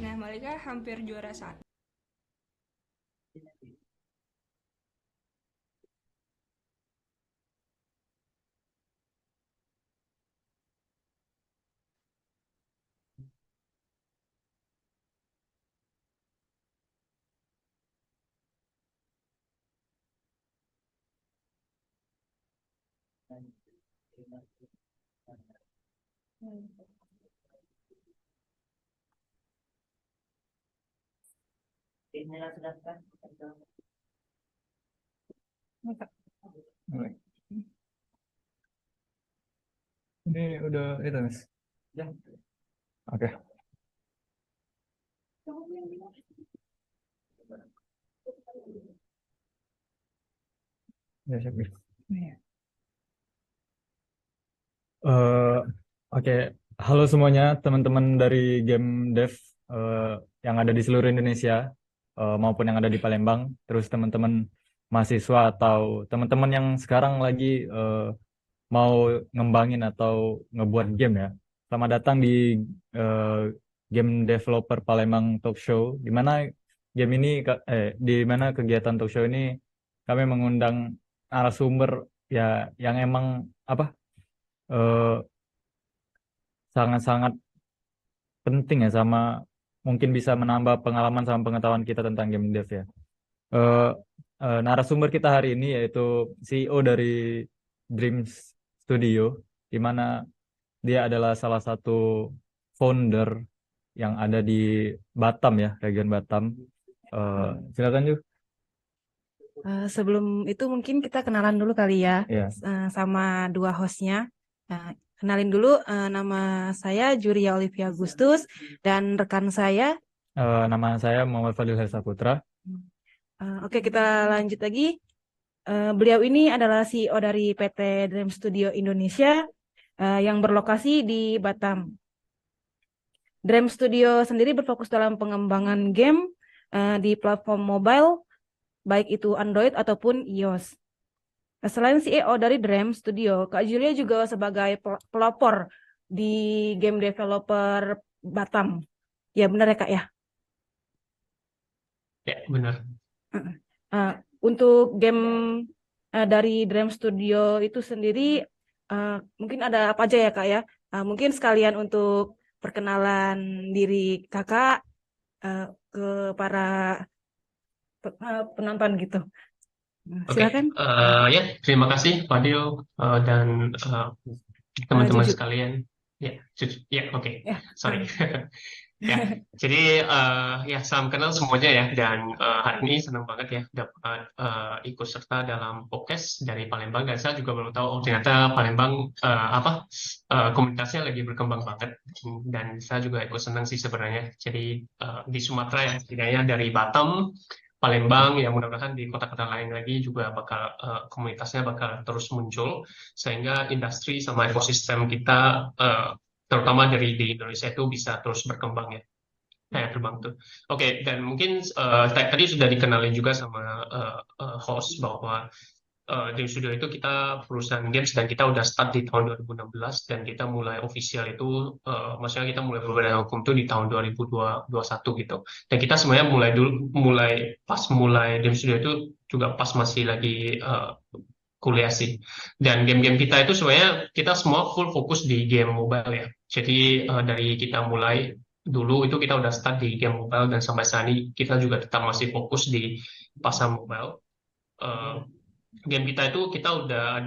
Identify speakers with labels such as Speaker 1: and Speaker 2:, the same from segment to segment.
Speaker 1: Nah, mereka hampir juara satu.
Speaker 2: Ini udah itu, Mas. Ya. Oke. Ya, siap. Eh, Oke. Halo semuanya, teman-teman dari Game Dev eh, yang ada di seluruh Indonesia maupun yang ada di Palembang. Terus teman-teman mahasiswa atau teman-teman yang sekarang lagi mau ngembangin atau ngebuat game ya. Selamat datang di eh, Game Developer Palembang Talk Show, di mana di mana kegiatan talk show ini kami mengundang narasumber ya yang emang apa eh, sangat-sangat penting ya, sama mungkin bisa menambah pengalaman sama pengetahuan kita tentang game dev ya. Eh, Narasumber kita hari ini yaitu CEO dari Dreams Studio, di mana dia adalah salah satu founder yang ada di Batam ya, region Batam. Silakan Ju.
Speaker 3: Sebelum itu mungkin kita kenalan dulu kali ya
Speaker 2: Ya,
Speaker 3: sama dua hostnya. Kenalin dulu, nama saya Juria Olivia Agustus dan rekan saya.
Speaker 2: nama saya Muhammad Fadil Hersaputra.
Speaker 3: Oke, kita lanjut lagi. Beliau ini adalah CEO dari PT Dream Studio Indonesia yang berlokasi di Batam. Dream Studio sendiri berfokus dalam pengembangan game di platform mobile, baik itu Android ataupun iOS. Selain CEO dari Dream Studio, Kak Julia juga sebagai pelopor di game developer Batam. Ya benar ya Kak ya?
Speaker 4: Ya, benar.
Speaker 3: Uh, untuk game dari Dream Studio itu sendiri, mungkin ada apa aja ya Kak ya? Mungkin sekalian untuk perkenalan diri Kakak ke para penonton gitu.
Speaker 4: Oke,
Speaker 3: Silakan.
Speaker 4: ya, terima kasih Fadil dan teman-teman
Speaker 3: Juju.
Speaker 4: sekalian. Ya, ya, oke,
Speaker 3: Ya.
Speaker 4: sorry. Ya, jadi ya salam kenal semuanya ya, dan hari ini senang banget ya dapat ikut serta dalam podcast dari Palembang, dan saya juga baru tahu oh ternyata Palembang komunitasnya lagi berkembang banget, dan saya juga ikut senang sih sebenarnya. Jadi di Sumatera ya, setidaknya dari Batam, Palembang, ya mudah-mudahan di kota-kota lain lagi juga bakal komunitasnya bakal terus muncul, sehingga industri sama ekosistem kita terutama dari di Indonesia itu bisa terus berkembang ya. Kayak terbang tuh. Oke, dan mungkin tadi sudah dikenalin juga sama host bahwa Dream Studio itu kita perusahaan games, dan kita udah start di tahun 2016, dan kita mulai official itu maksudnya kita mulai berbadan hukum itu di tahun 2021 gitu. Dan kita sebenarnya mulai Dream Studio itu juga pas masih lagi kuliah sih. Dan game-game kita itu sebenarnya kita semua full fokus di game mobile ya. Jadi dari kita mulai dulu itu kita udah start di game mobile, dan sampai saat ini kita juga tetap masih fokus di pasar mobile. Eh, Game kita itu kita udah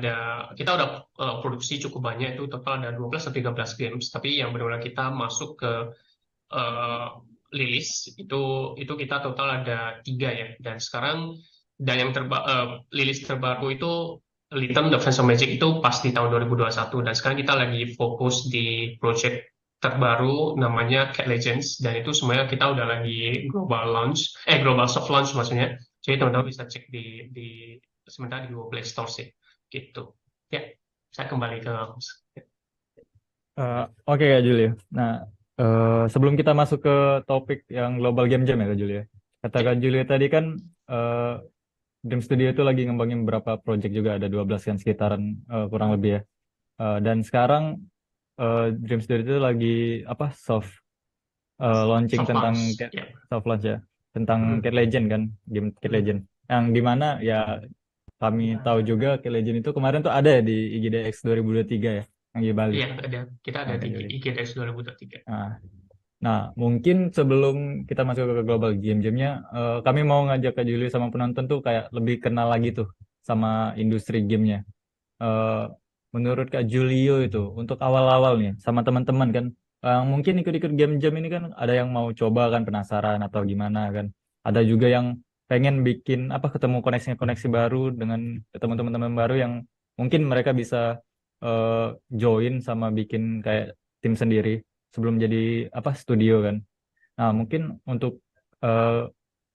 Speaker 4: produksi cukup banyak, itu total ada 12 atau 13 games, tapi yang benar-benar kita masuk ke eh, rilis itu kita total ada 3 ya. Dan sekarang yang rilis terbaru itu Little Defense of Magic itu pas di tahun 2021, dan sekarang kita lagi fokus di project terbaru namanya Cat Legends, dan itu semuanya kita udah lagi global soft launch maksudnya. Jadi teman-teman bisa cek di sementara di Google Play Store sih gitu ya. Saya kembali ke
Speaker 2: Oke Kak Julia. Nah, sebelum kita masuk ke topik yang Global Game Jam ya Kak Julia. Kata
Speaker 4: ya.
Speaker 2: Kak Julia tadi kan eh, Dream Studio itu lagi ngembangin beberapa project juga, ada 12 kan sekitaran kurang lebih ya. Dan sekarang Dream Studio itu lagi apa launching
Speaker 4: Soft
Speaker 2: tentang
Speaker 4: launch. Ya.
Speaker 2: soft launch ya, tentang
Speaker 4: Hmm.
Speaker 2: Cat Legend kan, game Cat
Speaker 4: Hmm.
Speaker 2: Legend. Yang dimana ya kami tahu juga Cat Legend itu kemarin tuh ada ya di IGDX 2023 ya, yang di Bali.
Speaker 4: Iya, kita ada
Speaker 2: Nah,
Speaker 4: di
Speaker 2: Cat Legend.
Speaker 4: IGDX 2023.
Speaker 2: Nah, nah, mungkin sebelum kita masuk ke global game-gamenya, kami mau ngajak Kak Julio sama penonton tuh kayak lebih kenal lagi tuh sama industri gamenya. Eh, Menurut Kak Julio itu untuk awal-awal nih sama teman-teman kan, mungkin ikut-ikut game jam ini kan ada yang mau coba kan penasaran atau gimana kan, ada juga yang pengen bikin apa ketemu koneksi-koneksi baru dengan teman-teman baru yang mungkin mereka bisa eh, join sama bikin kayak tim sendiri sebelum jadi apa studio kan. Nah mungkin untuk eh,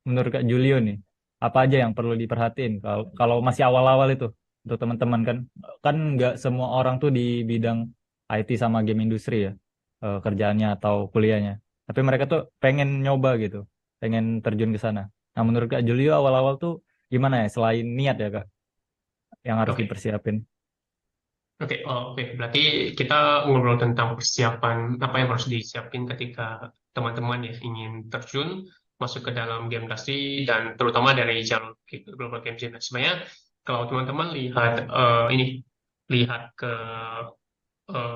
Speaker 2: menurut Kak Julio nih apa aja yang perlu diperhatiin kalau kalau masih awal-awal itu untuk teman-teman kan, kan nggak semua orang tuh di bidang IT sama game industri ya, kerjaannya atau kuliahnya. Tapi mereka tuh pengen nyoba gitu, pengen terjun ke sana. Nah, menurut Kak Julio awal-awal tuh gimana ya selain niat ya Kak yang harus
Speaker 4: Oke.
Speaker 2: dipersiapin?
Speaker 4: Oke. Berarti kita ngobrol tentang persiapan apa yang harus disiapin ketika teman-teman ya ingin terjun masuk ke dalam game industri dan terutama dari jalur global game jam. Sebenarnya kalau teman-teman lihat ke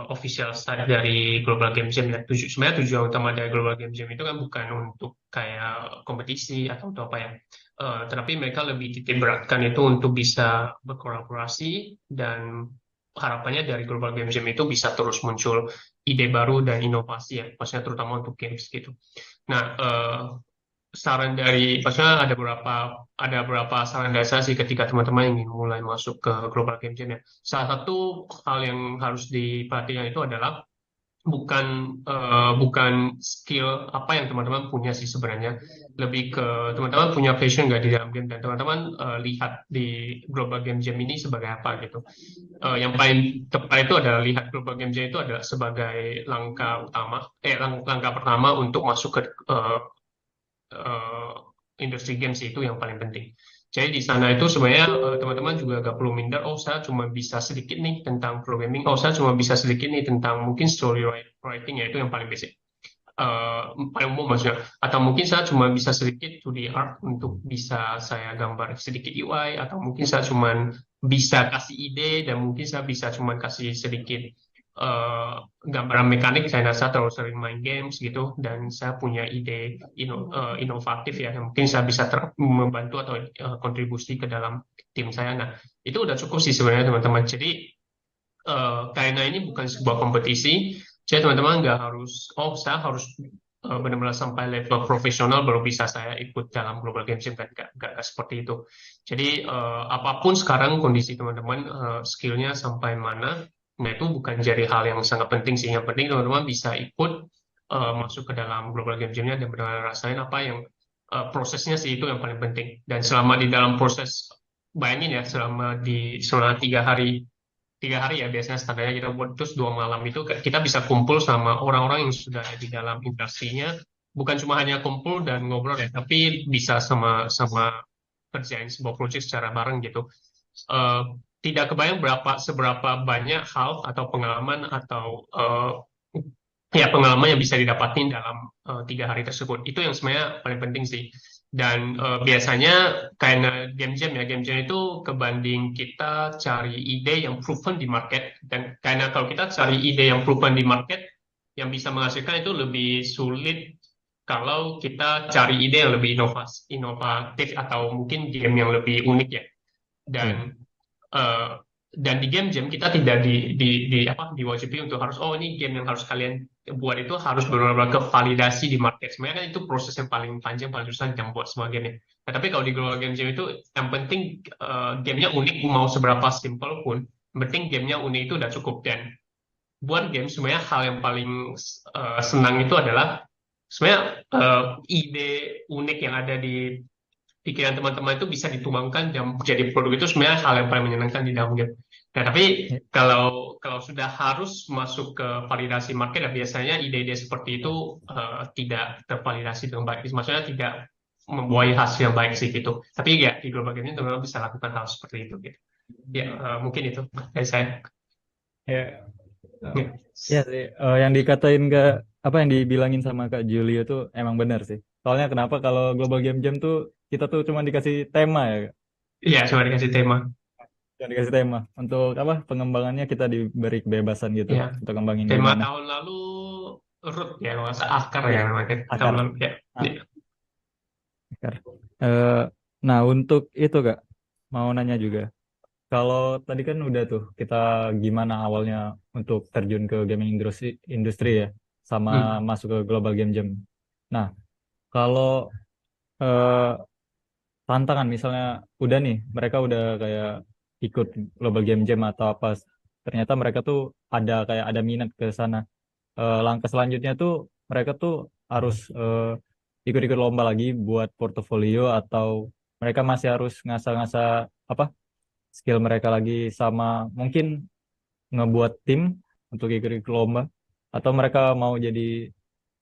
Speaker 4: official site dari Global Game Jam ya. Sebenarnya tujuan utama dari Global Game Jam itu kan bukan untuk kayak kompetisi atau untuk apa ya. Tetapi mereka lebih titik beratkan itu untuk bisa berkolaborasi dan harapannya dari Global Game Jam itu bisa terus muncul ide baru dan inovasi ya, maksudnya terutama untuk games gitu. Nah, maksudnya ada beberapa saran dasar sih ketika teman-teman ingin mulai masuk ke Global Game Jam ya. Salah satu hal yang harus diperhatikan itu adalah bukan skill apa yang teman-teman punya sih sebenarnya, lebih ke teman-teman punya passion nggak di dalam game dan teman-teman lihat di Global Game Jam ini sebagai apa gitu. Yang paling tepat itu adalah lihat Global Game Jam itu adalah sebagai langkah pertama untuk masuk ke eh, industri games itu yang paling penting. Jadi di sana itu sebenarnya teman-teman juga gak perlu minder, oh saya cuma bisa sedikit nih tentang programming, oh saya cuma bisa sedikit nih tentang mungkin story writing ya itu yang paling basic. Paling umum maksudnya. Atau mungkin saya cuma bisa sedikit 2D art untuk bisa saya gambar sedikit UI, atau mungkin saya cuma bisa kasih ide dan mungkin saya bisa cuma kasih sedikit eh, gambaran mekanik karena saya terlalu sering main games gitu dan saya punya ide inovatif ya yang mungkin saya bisa membantu atau kontribusi ke dalam tim saya. Nah, itu udah cukup sih sebenarnya teman-teman. Jadi karena ini bukan sebuah kompetisi, jadi teman-teman nggak harus, oh saya harus benar-benar sampai level profesional baru bisa saya ikut dalam Global Game Jam kan nggak seperti itu. Jadi apapun sekarang kondisi teman-teman, skillnya sampai mana, nah itu bukan jadi hal yang sangat penting sih. Yang penting teman-teman bisa ikut masuk ke dalam Global Game Jam-nya dan benar-benar rasain apa yang prosesnya sih itu yang paling penting. Dan selama di dalam proses, bayangin ya selama 3 hari ya biasanya standarnya kita buat, terus 2 malam itu kita bisa kumpul sama orang-orang yang sudah ada di dalam industrinya, bukan cuma hanya kumpul dan ngobrol ya, tapi bisa sama kerjain sebuah proyek secara bareng gitu. Eh, Tidak kebayang seberapa banyak hal atau pengalaman atau ya pengalaman yang bisa didapatin dalam 3 hari tersebut. Itu yang sebenarnya paling penting sih. Dan biasanya karena game jam itu kebanding kita cari ide yang proven di market, dan karena kalau kita cari ide yang proven di market yang bisa menghasilkan itu lebih sulit kalau kita cari ide yang lebih inovatif atau mungkin game yang lebih unik ya. Dan
Speaker 2: Iya.
Speaker 4: eh, dan di game jam kita tidak diwajibi untuk harus, oh ini game yang harus kalian buat itu harus benar-benar ke validasi di market. Sebenarnya kan itu proses yang paling panjang, paling susah yang buat semua game. Nah, tapi kalau di global game jam itu yang penting gamenya unik, mau seberapa simple pun, yang penting gamenya unik itu udah cukup. Dan buat game sebenarnya hal yang paling senang itu adalah sebenarnya ide unik yang ada di pikiran teman-teman itu bisa dituangkan dan jadi produk, itu sebenarnya hal yang paling menyenangkan di dalam game. Nah, tapi
Speaker 2: Ya.
Speaker 4: kalau sudah harus masuk ke validasi market, ya biasanya ide-ide seperti itu tidak tervalidasi dengan baik. Maksudnya tidak membuahkan hasil yang baik sih gitu. Tapi ya di global game ini teman-teman bisa lakukan hal seperti itu gitu. Ya mungkin itu dari saya.
Speaker 2: Ya,
Speaker 4: Ya.
Speaker 2: ya sih, yang dikatain ke apa yang dibilangin sama Kak Julio tuh emang benar sih. Soalnya kenapa kalau Global Game Jam tuh kita tuh cuma dikasih tema ya, Kak.
Speaker 4: Iya, cuma dikasih tema.
Speaker 2: Cuma dikasih tema. Untuk apa pengembangannya kita diberi kebebasan gitu
Speaker 4: Ya,
Speaker 2: untuk kembangin
Speaker 4: tema
Speaker 2: gimana.
Speaker 4: tahun lalu root ya, kalau nggak salah, akar ya namanya tahun
Speaker 2: Akar.
Speaker 4: lalu ya.
Speaker 2: Ah,
Speaker 4: Ya.
Speaker 2: akar. Eh, nah untuk itu Kak, mau nanya juga. Kalau tadi kan udah tuh kita gimana awalnya untuk terjun ke gaming industri ya, sama
Speaker 4: Hmm.
Speaker 2: masuk ke Global Game Jam. Nah, kalau eh, tantangan misalnya udah nih mereka udah kayak ikut Global Game Jam atau apa, ternyata mereka tuh kayak ada minat ke sana. Langkah selanjutnya tuh mereka tuh harus ikut-ikut lomba lagi buat portofolio atau mereka masih harus ngasah-ngasah apa skill mereka lagi sama mungkin ngebuat tim untuk ikut-ikut lomba atau mereka mau jadi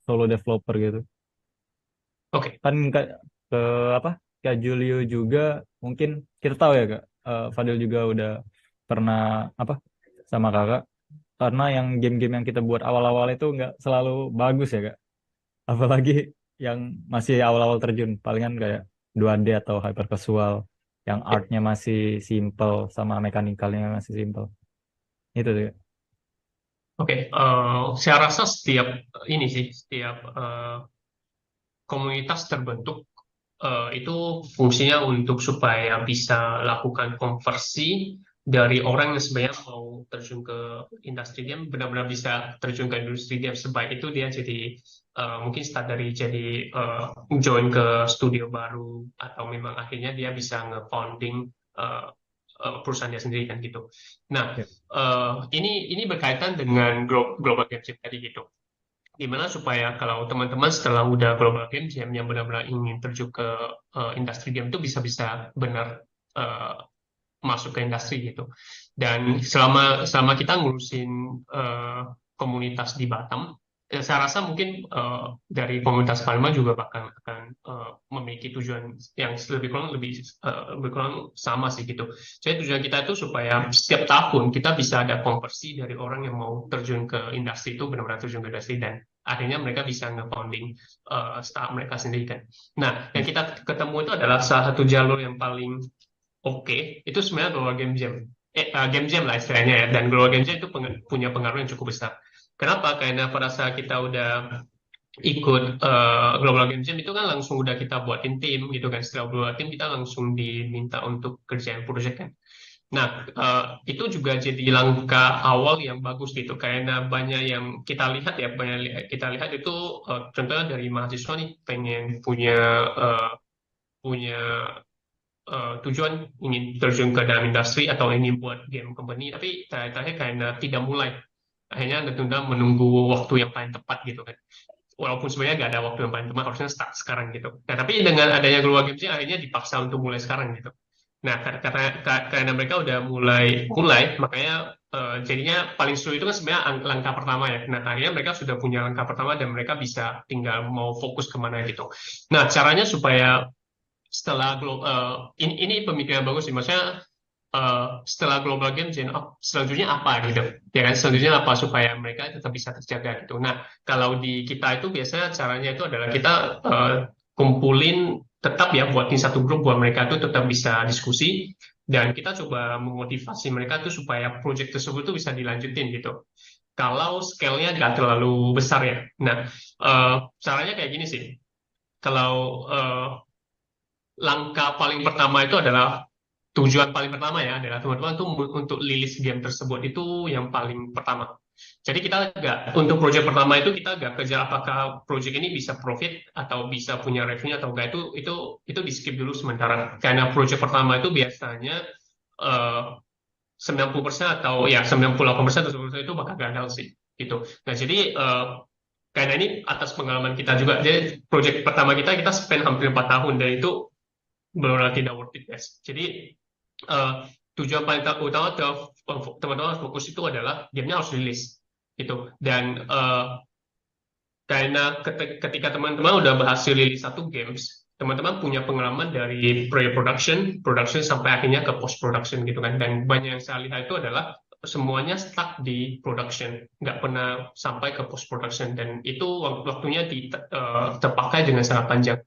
Speaker 2: solo developer gitu.
Speaker 4: Oke.
Speaker 2: Kan ke apa Kak Julio juga mungkin kita tahu ya Kak, Fadil juga udah pernah apa sama Kakak, karena yang game-game yang kita buat awal-awal itu nggak selalu bagus ya Kak, apalagi yang masih awal-awal terjun palingan kayak 2D atau hyper casual yang artnya masih simple sama mekanikalnya masih simple itu tuh Kak.
Speaker 4: Oke, saya rasa setiap komunitas terbentuk itu fungsinya untuk supaya bisa lakukan konversi dari orang yang sebenarnya mau terjun ke industri game, benar-benar bisa terjun ke industri game. Sebaik itu dia jadi mungkin start dari jadi join ke studio baru atau memang akhirnya dia bisa nge-founding perusahaan dia sendiri kan gitu. Nah,
Speaker 2: Ya.
Speaker 4: ini berkaitan dengan global game Jam tadi gitu. Gimana supaya kalau teman-teman setelah udah global game jam yang benar-benar ingin terjun ke industri game itu bisa-bisa benar eh, masuk ke industri gitu. Dan selama kita ngurusin komunitas di Batam, saya rasa mungkin dari komunitas Palma juga akan memiliki tujuan yang lebih kurang sama sih gitu. Jadi tujuan kita itu supaya setiap tahun kita bisa ada konversi dari orang yang mau terjun ke industri itu benar-benar terjun ke industri dan akhirnya mereka bisa nge-founding startup mereka sendiri kan. Nah, yang kita ketemu itu adalah salah satu jalur yang paling oke, itu sebenarnya Global Game Jam. Game Jam lah istilahnya ya. Dan Global Game Jam itu punya pengaruh yang cukup besar. Kenapa? Karena pada saat kita udah ikut Global Game Jam itu kan langsung udah kita buatin tim gitu kan. Setelah buat tim kita langsung diminta untuk kerjain project kan. Nah, itu juga jadi langkah awal yang bagus gitu. Karena banyak yang kita lihat ya, kita lihat itu contohnya dari mahasiswa nih pengen punya tujuan ingin terjun ke dalam industri atau ingin buat game company, tapi terakhir karena tidak mulai, akhirnya tertunda menunggu waktu yang paling tepat gitu kan. Walaupun sebenarnya nggak ada waktu yang paling tepat, harusnya start sekarang gitu. Nah, tapi dengan adanya Global Games akhirnya dipaksa untuk mulai sekarang gitu. Nah, karena mereka udah mulai, makanya jadinya paling sulit itu kan sebenarnya langkah pertama ya. Nah, akhirnya mereka sudah punya langkah pertama dan mereka bisa tinggal mau fokus kemana gitu. Nah, caranya supaya setelah ini pemikiran bagus sih, maksudnya setelah global game selanjutnya apa gitu ya kan, selanjutnya apa supaya mereka tetap bisa terjaga gitu. Nah, kalau di kita itu biasanya caranya itu adalah kita kumpulin tetap ya, buatin satu grup buat mereka tuh tetap bisa diskusi dan kita coba memotivasi mereka tuh supaya project tersebut tuh bisa dilanjutin gitu kalau scale-nya nggak terlalu besar ya. Nah, caranya kayak gini sih, kalau langkah paling pertama itu adalah tujuan paling pertama ya adalah teman-teman tuh untuk lilis game tersebut itu yang paling pertama. Jadi kita nggak, untuk project pertama itu kita nggak kejar apakah project ini bisa profit atau bisa punya revenue atau enggak, itu di skip dulu sementara karena project pertama itu biasanya 90% atau ya 98% atau 90% itu bakal gagal sih gitu. Nah, jadi karena ini atas pengalaman kita juga, jadi project pertama kita spend hampir 4 tahun dan itu benar-benar tidak worth it guys. Jadi tujuan paling utama teman-teman fokus itu adalah gamenya harus rilis gitu. Dan karena ketika teman-teman udah berhasil rilis satu games, teman-teman punya pengalaman dari pre-production, production sampai akhirnya ke post production gitu kan. Dan banyak yang saya lihat itu adalah semuanya stuck di production, nggak pernah sampai ke post production, dan itu waktunya terpakai dengan sangat panjang.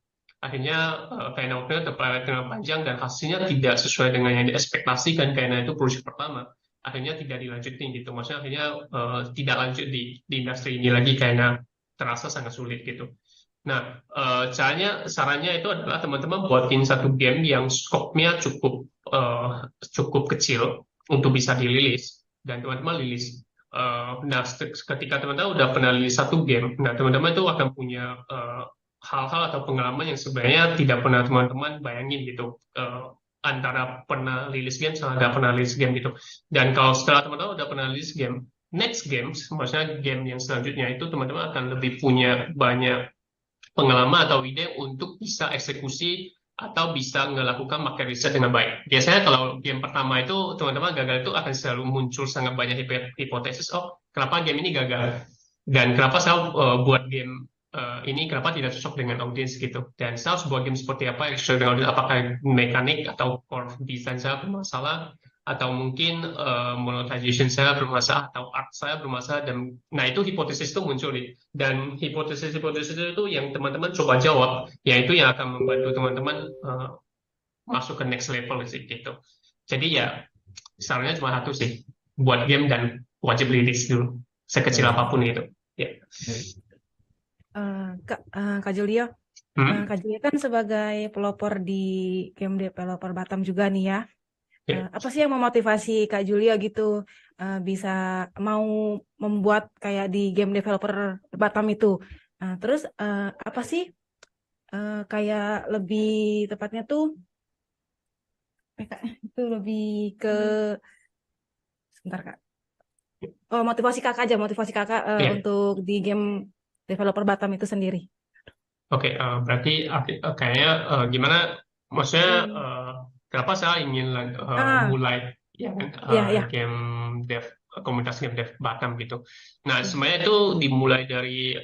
Speaker 4: Akhirnya karena waktunya terpakai dengan panjang dan hasilnya tidak sesuai dengan yang diekspektasikan karena itu project pertama, akhirnya tidak dilanjutin gitu. Maksudnya akhirnya tidak lanjut di industri ini lagi karena terasa sangat sulit gitu. Nah, sarannya itu adalah teman-teman buatin satu game yang skopnya cukup kecil untuk bisa dirilis, dan teman-teman rilis. Nah, ketika teman-teman udah pernah rilis satu game, nah teman-teman itu akan punya hal-hal atau pengalaman yang sebenarnya tidak pernah teman-teman bayangin gitu. Antara pernah rilis game sama nggak pernah rilis game gitu. Dan kalau setelah teman-teman udah pernah rilis game, next games, maksudnya game yang selanjutnya itu teman-teman akan lebih punya banyak pengalaman atau ide untuk bisa eksekusi atau bisa melakukan market research dengan baik. Biasanya kalau game pertama itu teman-teman gagal itu akan selalu muncul sangat banyak hipotesis, oh kenapa game ini gagal, dan kenapa saya buat game ini kenapa tidak cocok dengan audiens gitu, dan saya harus buat game seperti apa yang sesuai dengan audiens, apakah mekanik atau core design saya bermasalah, atau mungkin monetization saya bermasalah, atau art saya bermasalah, dan nah itu hipotesis itu muncul nih, dan hipotesis itu yang teman-teman coba jawab, yaitu yang akan membantu teman-teman masuk ke next level sih gitu. Jadi ya sarannya cuma satu sih, buat game dan wajib rilis dulu sekecil apapun itu. Ya.
Speaker 3: Kak Julio, Kak Julio kan sebagai pelopor di game developer Batam juga nih ya. Apa sih yang memotivasi Kak Julio gitu bisa mau membuat kayak di game developer Batam itu? Terus apa sih kayak lebih tepatnya tuh itu lebih ke sebentar Kak. Oh, motivasi kakak untuk di game developer Batam itu sendiri.
Speaker 4: Oke, berarti kayaknya gimana? Maksudnya kenapa saya ingin mulai game dev, komunitas game dev Batam gitu. Nah, sebenarnya itu dimulai dari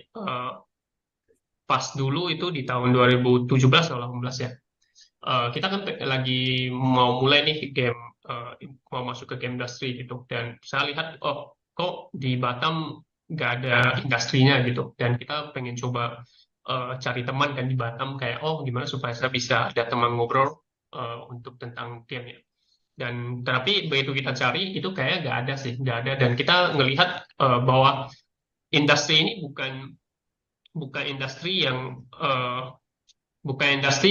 Speaker 4: pas dulu itu di tahun 2017 atau 2018 ya. Kita kan lagi mau mulai nih game, mau masuk ke game industry gitu, dan saya lihat kok di Batam nggak ada industrinya gitu, dan kita pengen coba cari teman kan di Batam, kayak gimana supaya saya bisa ada teman ngobrol untuk tentang game ya. Dan tapi begitu kita cari itu kayaknya nggak ada, dan kita ngelihat bahwa industri ini bukan industri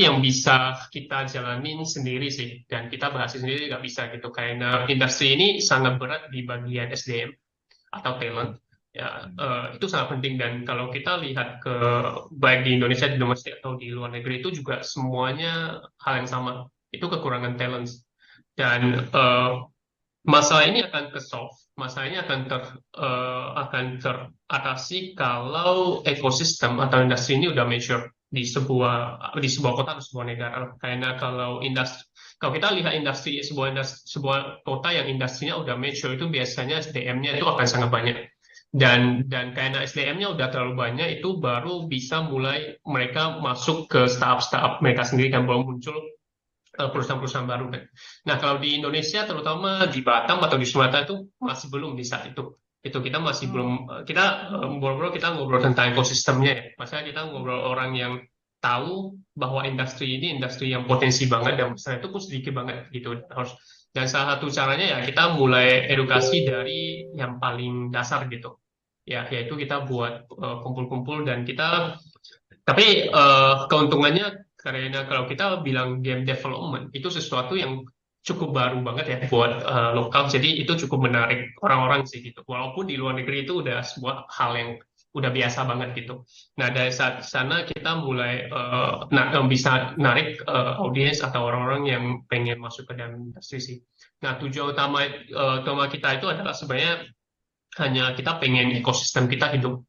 Speaker 4: yang bisa kita jalanin sendiri sih, dan kita berhasil sendiri nggak bisa gitu, karena industri ini sangat berat di bagian SDM atau talent ya. Itu sangat penting, dan kalau kita lihat ke baik di Indonesia, di domestik atau di luar negeri, itu juga semuanya hal yang sama, itu kekurangan talent. Dan masalah ini akan masalah ini akan teratasi kalau ekosistem atau industri ini udah mature di sebuah kota atau sebuah negara. Karena kalau kita lihat sebuah kota yang industrinya udah mature, itu biasanya SDM-nya itu akan sangat banyak. Dan karena SDM-nya udah terlalu banyak, itu baru bisa mulai mereka masuk ke startup mereka sendiri, kan baru muncul perusahaan-perusahaan baru kan. Nah, kalau di Indonesia terutama di Batam atau di Sumatera itu masih belum di saat itu. Itu kita masih belum, kita ngobrol tentang ekosistemnya ya. Maksudnya kita ngobrol orang yang tahu bahwa industri ini industri yang potensi banget, dan besar itu pun sedikit banget gitu. Dan salah satu caranya ya kita mulai edukasi dari yang paling dasar gitu. Ya, yaitu kita buat kumpul-kumpul, dan tapi keuntungannya karena kalau kita bilang game development itu sesuatu yang cukup baru banget ya buat lokal, jadi itu cukup menarik orang-orang sih gitu. Walaupun di luar negeri itu udah sebuah hal yang udah biasa banget gitu. Nah, dari saat sana kita mulai bisa narik audiens atau orang-orang yang pengen masuk ke dalam industri sih. Nah, tujuan utama kita itu adalah sebenarnya hanya kita pengen ekosistem kita hidup.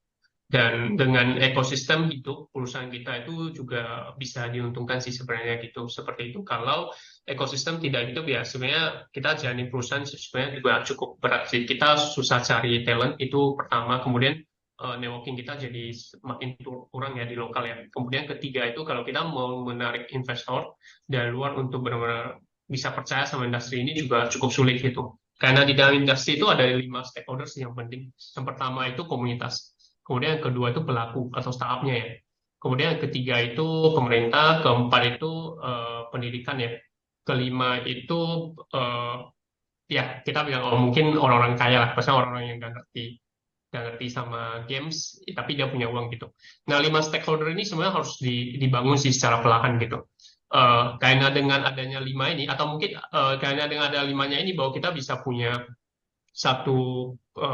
Speaker 4: Dan dengan ekosistem hidup, perusahaan kita itu juga bisa diuntungkan sih sebenarnya gitu. Seperti itu. Kalau ekosistem tidak hidup ya sebenarnya kita jalani perusahaan sebenarnya juga cukup berat sih. Kita susah cari talent, itu pertama. Kemudian networking kita jadi makin kurang ya di lokal ya. Kemudian ketiga itu kalau kita mau menarik investor dari luar untuk benar-benar bisa percaya sama industri ini juga cukup sulit gitu. Karena di dalam industri itu ada 5 stakeholders yang penting. Yang pertama itu komunitas, kemudian yang kedua itu pelaku atau startupnya ya. Kemudian yang ketiga itu pemerintah, keempat itu pendidikan ya. Kelima itu ya kita bilang mungkin orang-orang kaya lah, maksudnya orang-orang yang nggak ngerti sama games, tapi dia punya uang gitu. Nah, 5 stakeholder ini sebenarnya harus dibangun sih secara perlahan gitu. Karena dengan adanya 5 ini, atau mungkin karena dengan ada 5-nya ini, bahwa kita bisa punya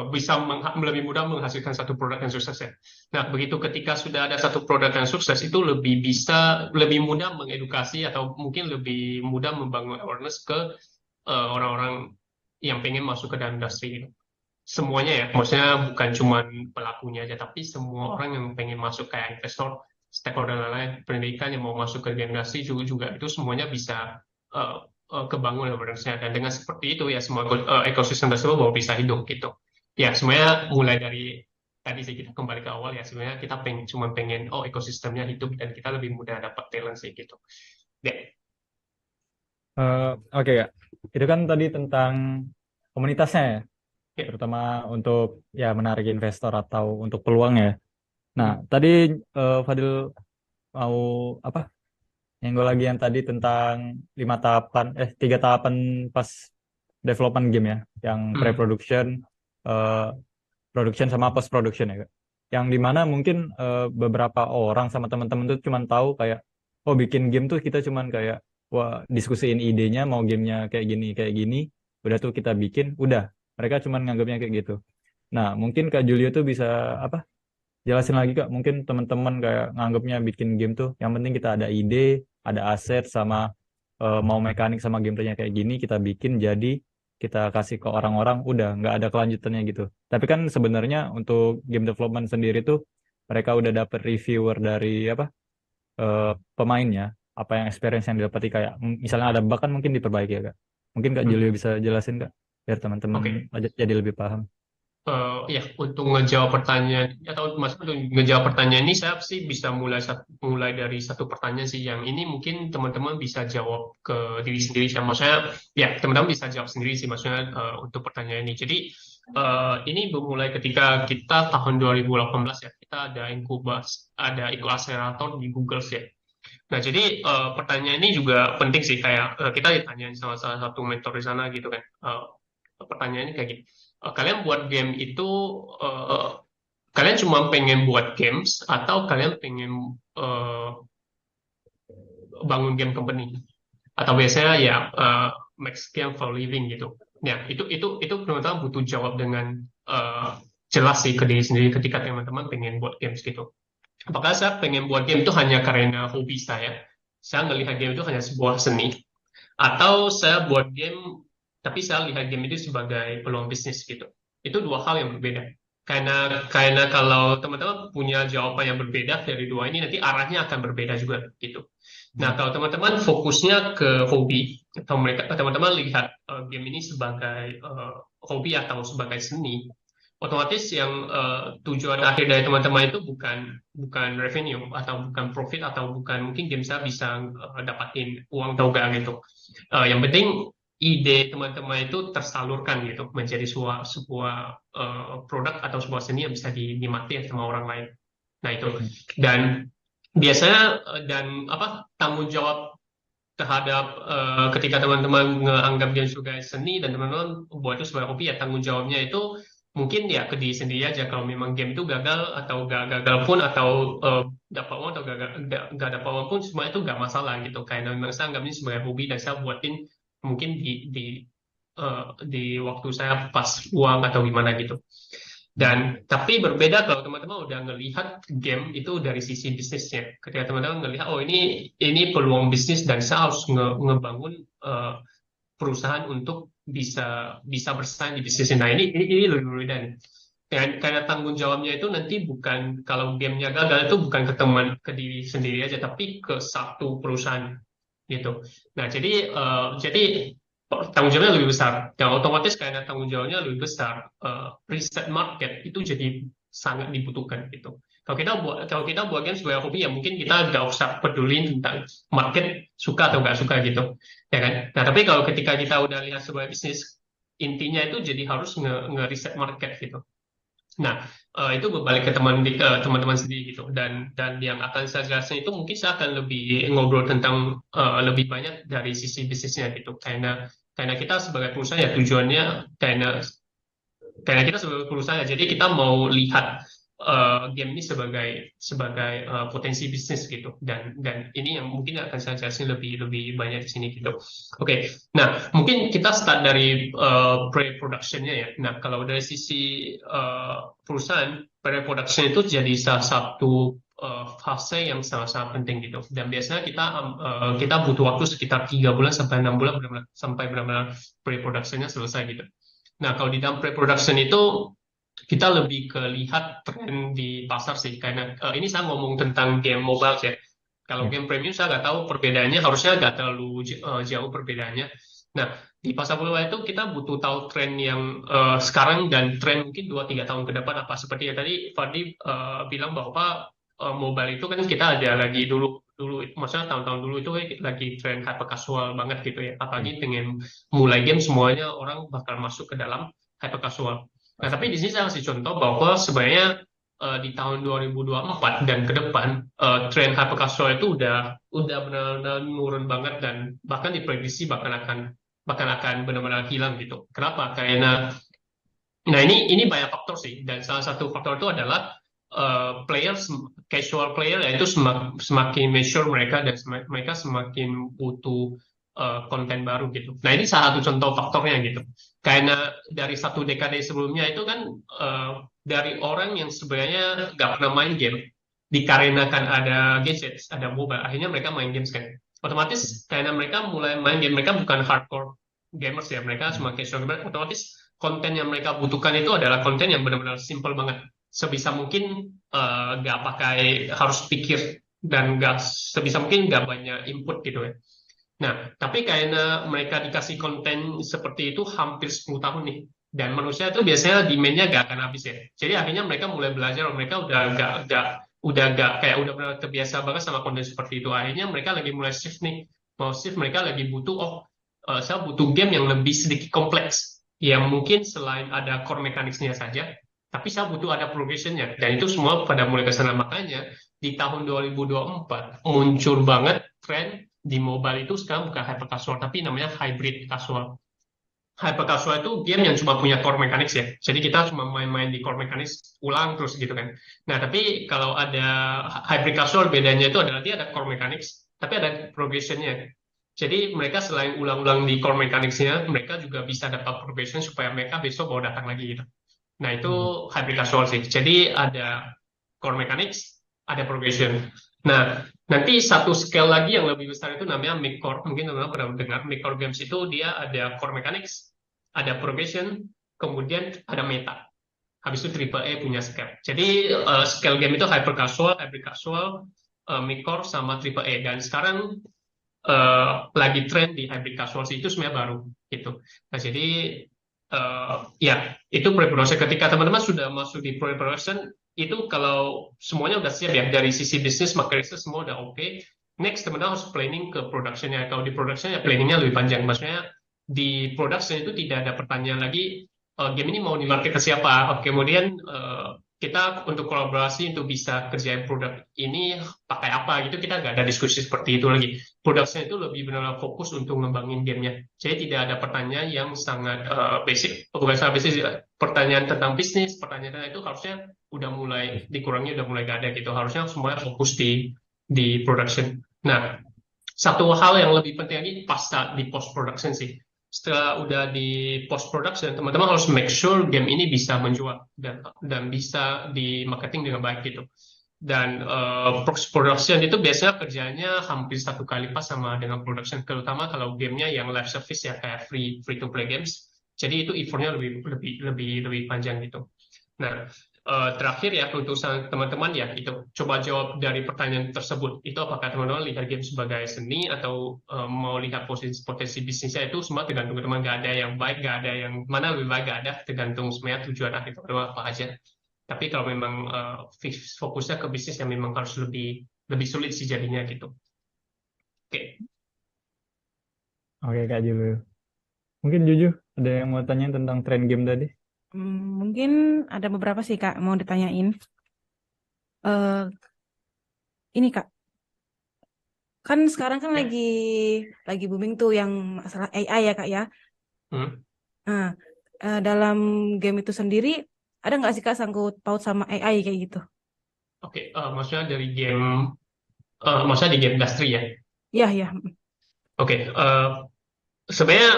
Speaker 4: bisa lebih mudah menghasilkan satu produk yang sukses ya. Nah, begitu ketika sudah ada satu produk yang sukses, itu lebih mudah mengedukasi atau mungkin lebih mudah membangun awareness ke orang-orang yang pengen masuk ke dalam industri gitu. Semuanya ya, maksudnya bukan cuma pelakunya aja, tapi semua orang yang pengen masuk kayak investor, stakeholder lain-lain, pendidikan yang mau masuk ke industri juga itu semuanya bisa kebangun awareness-nya, dan dengan seperti itu ya semua ekosistem tersebut baru bisa hidup gitu. Ya semuanya mulai dari tadi sih kita kembali ke awal ya, sebenarnya kita cuma pengen ekosistemnya hidup dan kita lebih mudah dapat talent sih gitu. Ya.
Speaker 2: Oke ya, itu kan tadi tentang komunitasnya ya,
Speaker 4: Ya.
Speaker 2: terutama untuk ya menarik investor atau untuk peluang ya. Nah, tadi Fadil mau apa? Nyenggol lagi yang tadi tentang 3 tahapan pas development game ya, yang pre-production, production sama post-production ya, Kak. Yang dimana mungkin beberapa orang sama teman-teman tuh cuman tahu kayak, oh bikin game tuh kita cuman kayak, wah diskusiin idenya, mau gamenya kayak gini, udah tuh kita bikin, udah. Mereka cuman nganggapnya kayak gitu. Nah, mungkin Kak Julio tuh bisa jelasin lagi Kak, mungkin teman-teman kayak nganggapnya bikin game tuh yang penting kita ada ide, ada aset, sama mau mekanik sama gameplaynya kayak gini, kita bikin jadi kita kasih ke orang-orang, udah nggak ada kelanjutannya gitu. Tapi kan sebenarnya untuk game development sendiri tuh mereka udah dapet reviewer dari pemainnya, apa yang experience yang didapati, kayak misalnya ada bug kan mungkin diperbaiki ya Kak. Mungkin Kak Julio bisa jelasin Kak, biar teman-teman jadi lebih paham.
Speaker 4: Ya, untuk ngejawab pertanyaan atau maksudnya untuk ngejawab pertanyaan ini, saya sih bisa mulai dari satu pertanyaan sih, yang ini mungkin teman-teman bisa jawab ke diri sendiri sih. Maksudnya ya teman-teman bisa jawab sendiri sih, maksudnya untuk pertanyaan ini. Jadi ini bermulai ketika kita tahun 2018 ya, kita ada ikut akselerator di Google ya. Nah, jadi pertanyaan ini juga penting sih, kayak kita ditanyain sama salah satu mentor di sana gitu kan. Pertanyaannya kayak gini. Kalian buat game itu, kalian cuma pengen buat games atau kalian pengen bangun game company? Atau biasanya ya make game for living gitu. Ya, itu teman-teman butuh jawab dengan jelas sih ke diri sendiri ketika teman-teman pengen buat games gitu. Apakah saya pengen buat game itu hanya karena hobi saya ngelihat game itu hanya sebuah seni, atau saya buat game tapi saya lihat game itu sebagai peluang bisnis gitu. Itu dua hal yang berbeda. Karena kalau teman-teman punya jawaban yang berbeda dari dua ini, nanti arahnya akan berbeda juga gitu. Nah, kalau teman-teman fokusnya ke hobi, atau teman-teman lihat game ini sebagai hobi atau sebagai seni, otomatis yang tujuan akhir dari teman-teman itu bukan revenue atau bukan profit atau bukan mungkin game saya bisa dapatin uang atau enggak gitu. Yang penting ide teman-teman itu tersalurkan gitu menjadi sebuah produk atau sebuah seni yang bisa dinikmati sama orang lain. Nah itu, dan biasanya tanggung jawab terhadap ketika teman-teman menganggap dia sebagai seni dan teman-teman buat itu sebagai hobi, ya tanggung jawabnya itu mungkin ya ke diri sendiri aja. Kalau memang game itu gagal atau gagal pun, atau dapat uang atau gak dapat uang pun, semua itu gak masalah gitu. Karena memang saya anggapnya sebagai hobi dan saya buatin mungkin di waktu saya pas uang atau gimana gitu. Dan tapi berbeda kalau teman-teman udah ngelihat game itu dari sisi bisnisnya. Ketika teman-teman ngelihat, oh ini peluang bisnis dan saya harus ngebangun perusahaan untuk bisa bersaing di bisnis. Nah ini lebih berbeda nih. Karena tanggung jawabnya itu nanti bukan, kalau gamenya gagal itu bukan ke diri sendiri aja, tapi ke satu perusahaan gitu. Nah jadi tanggung jawabnya lebih besar, dan otomatis karena tanggung jawabnya lebih besar, riset market itu jadi sangat dibutuhkan gitu. Kalau kita buat game sebagai hobi, ya mungkin kita nggak usah peduli tentang market suka atau nggak suka gitu, ya kan. Nah tapi kalau ketika kita udah lihat sebagai bisnis, intinya itu jadi harus nge-reset market gitu. Nah, itu berbalik ke teman-teman sendiri gitu. Dan yang akan saya jelaskan itu mungkin saya akan lebih ngobrol tentang lebih banyak dari sisi bisnisnya gitu. Karena kita sebagai perusahaan ya tujuannya karena kita sebagai perusahaan ya, jadi kita mau lihat game ini sebagai potensi bisnis gitu. Dan ini yang mungkin akan saya jelasin lebih banyak di sini gitu. Oke. Nah, mungkin kita start dari pre-productionnya ya. Nah, kalau dari sisi perusahaan, pre-production itu jadi salah satu fase yang sangat-sangat penting gitu. Dan biasanya kita butuh waktu sekitar 3 bulan sampai 6 bulan sampai benar-benar pre-productionnya selesai gitu. Nah, kalau di dalam pre-production itu kita lebih ke lihat tren di pasar sih. Karena ini saya ngomong tentang game mobile ya. Kalau
Speaker 2: Ya.
Speaker 4: game premium saya nggak tahu perbedaannya, harusnya nggak terlalu jauh perbedaannya. Nah, di pasar mobile itu kita butuh tahu tren yang sekarang dan tren mungkin 2-3 tahun ke depan apa. Seperti yang tadi Fadli bilang bahwa mobile itu kan kita ada lagi dulu maksudnya tahun-tahun dulu itu lagi tren hyper casual banget gitu ya. Apalagi dengan mulai game semuanya orang bakal masuk ke dalam hyper casual. Nah, tapi di sini saya kasih contoh bahwa sebenarnya di tahun 2024 dan ke depan tren hyper casual itu udah benar-benar menurun banget dan bahkan diprediksi bahkan akan benar-benar hilang gitu. Kenapa? Karena nah ini banyak faktor sih, dan salah satu faktor itu adalah casual player yaitu semakin mature mereka dan mereka semakin butuh konten baru gitu. Nah, ini salah satu contoh faktornya gitu. Karena dari 1 dekade sebelumnya itu kan dari orang yang sebenarnya nggak pernah main game, dikarenakan ada gadgets, ada mobile, akhirnya mereka main games kan. Otomatis karena mereka mulai main game, mereka bukan hardcore gamers ya, mereka cuma casual gamer, otomatis konten yang mereka butuhkan itu adalah konten yang benar-benar simple banget. Sebisa mungkin nggak pakai harus pikir dan nggak sebisa mungkin nggak banyak input gitu ya. Nah, tapi karena mereka dikasih konten seperti itu hampir 10 tahun nih, dan manusia itu biasanya demand-nya nggak akan habis ya. Jadi akhirnya mereka mulai belajar, mereka udah kayak udah benar terbiasa banget sama konten seperti itu. Akhirnya mereka lagi mulai shift nih, mau shift mereka lagi butuh saya butuh game yang lebih sedikit kompleks, yang mungkin selain ada core mechanics-nya saja, tapi saya butuh ada progression-nya. Dan itu semua pada mulai ke sana. Makanya di tahun 2024 muncul banget tren di mobile itu sekarang bukan hyper casual, tapi namanya hybrid casual. Hyper casual itu game yang cuma punya core mechanics ya. Jadi kita cuma main-main di core mechanics, ulang terus gitu kan. Nah, tapi kalau ada hybrid casual, bedanya itu adalah dia ada core mechanics, tapi ada progression-nya. Jadi mereka selain ulang-ulang di core mechanics-nya, mereka juga bisa dapat progression supaya mereka besok mau datang lagi gitu. Nah, itu hybrid casual sih. Jadi ada core mechanics, ada progression. Nah, nanti satu scale lagi yang lebih besar itu namanya mid-core. Mungkin teman-teman pernah dengar mid-core games itu dia ada core mechanics, ada progression, kemudian ada meta. Habis itu triple A punya scale. Jadi scale game itu hyper casual, hybrid casual, mid-core sama triple A. Dan sekarang lagi trend di hybrid casual itu sebenarnya baru gitu. Nah, jadi ya itu pre-production. Ketika teman-teman sudah masuk di pre-production, itu kalau semuanya udah siap ya dari sisi bisnis, market research semua udah oke. Next teman-teman harus planning ke productionnya. Kalau di production ya planningnya lebih panjang. Maksudnya di production itu tidak ada pertanyaan lagi game ini mau di market ke siapa. Kemudian kita untuk kolaborasi untuk bisa kerjain produk ini pakai apa gitu, kita nggak ada diskusi seperti itu lagi. Production itu lebih benar-benar fokus untuk ngembangin gamenya. Jadi tidak ada pertanyaan yang sangat basic, bukan sangat basic, pertanyaan tentang bisnis, pertanyaan tentang itu harusnya udah mulai dikurangi, udah mulai gak ada gitu. Harusnya semuanya fokus di production. Nah, satu hal yang lebih penting lagi pas di post production sih. Setelah udah di post production, teman-teman harus make sure game ini bisa menjual dan bisa di marketing dengan baik gitu. Dan post production itu biasanya kerjanya hampir 1 kali lipat sama dengan production, terutama kalau gamenya yang live service ya kayak free to play games. Jadi itu effortnya lebih panjang gitu. Nah, terakhir ya untuk teman-teman ya itu coba jawab dari pertanyaan tersebut. Itu apakah teman-teman lihat game sebagai seni atau mau lihat potensi bisnisnya, itu semua tergantung teman-teman. Nggak ada yang baik, nggak ada yang mana lebih baik, nggak ada, tergantung sebenarnya tujuan akhir teman-teman apa aja. Tapi kalau memang fokusnya ke bisnis yang memang harus lebih sulit sih jadinya gitu. Oke.
Speaker 2: Oke Kak Julu. Mungkin Juju Ada yang mau tanya tentang tren game tadi?
Speaker 3: Mungkin ada beberapa sih Kak mau ditanyain. Eh, ini Kak, kan sekarang kan
Speaker 4: Ya.
Speaker 3: lagi booming tuh yang masalah AI ya Kak ya.
Speaker 4: Hmm.
Speaker 3: Nah, dalam game itu sendiri ada nggak sih Kak sangkut paut sama AI kayak gitu?
Speaker 4: Oke, maksudnya dari game, maksudnya di game industri ya.
Speaker 3: Iya, iya.
Speaker 4: Oke, sebenarnya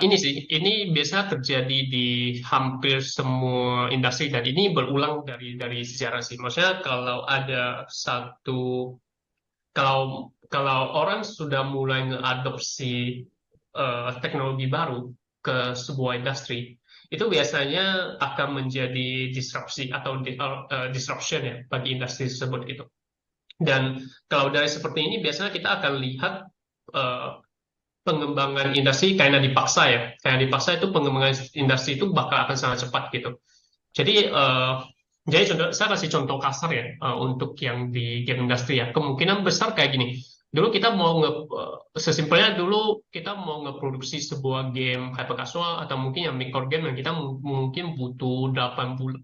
Speaker 4: ini sih, ini biasa terjadi di hampir semua industri dan ini berulang dari sejarah sih. Maksudnya kalau orang sudah mulai ngeadopsi teknologi baru ke sebuah industri, itu biasanya akan menjadi disrupsi atau disruption ya bagi industri tersebut gitu. Dan kalau dari seperti ini biasanya kita akan lihat eh, pengembangan industri karena dipaksa ya. Karena dipaksa itu pengembangan industri itu bakal akan sangat cepat gitu. Jadi contoh, saya kasih contoh kasar ya untuk yang di game industri ya. Kemungkinan besar kayak gini. Dulu kita sesimpelnya dulu kita mau ngeproduksi sebuah game hyper casual atau mungkin yang micro game yang kita mungkin butuh 8 bulan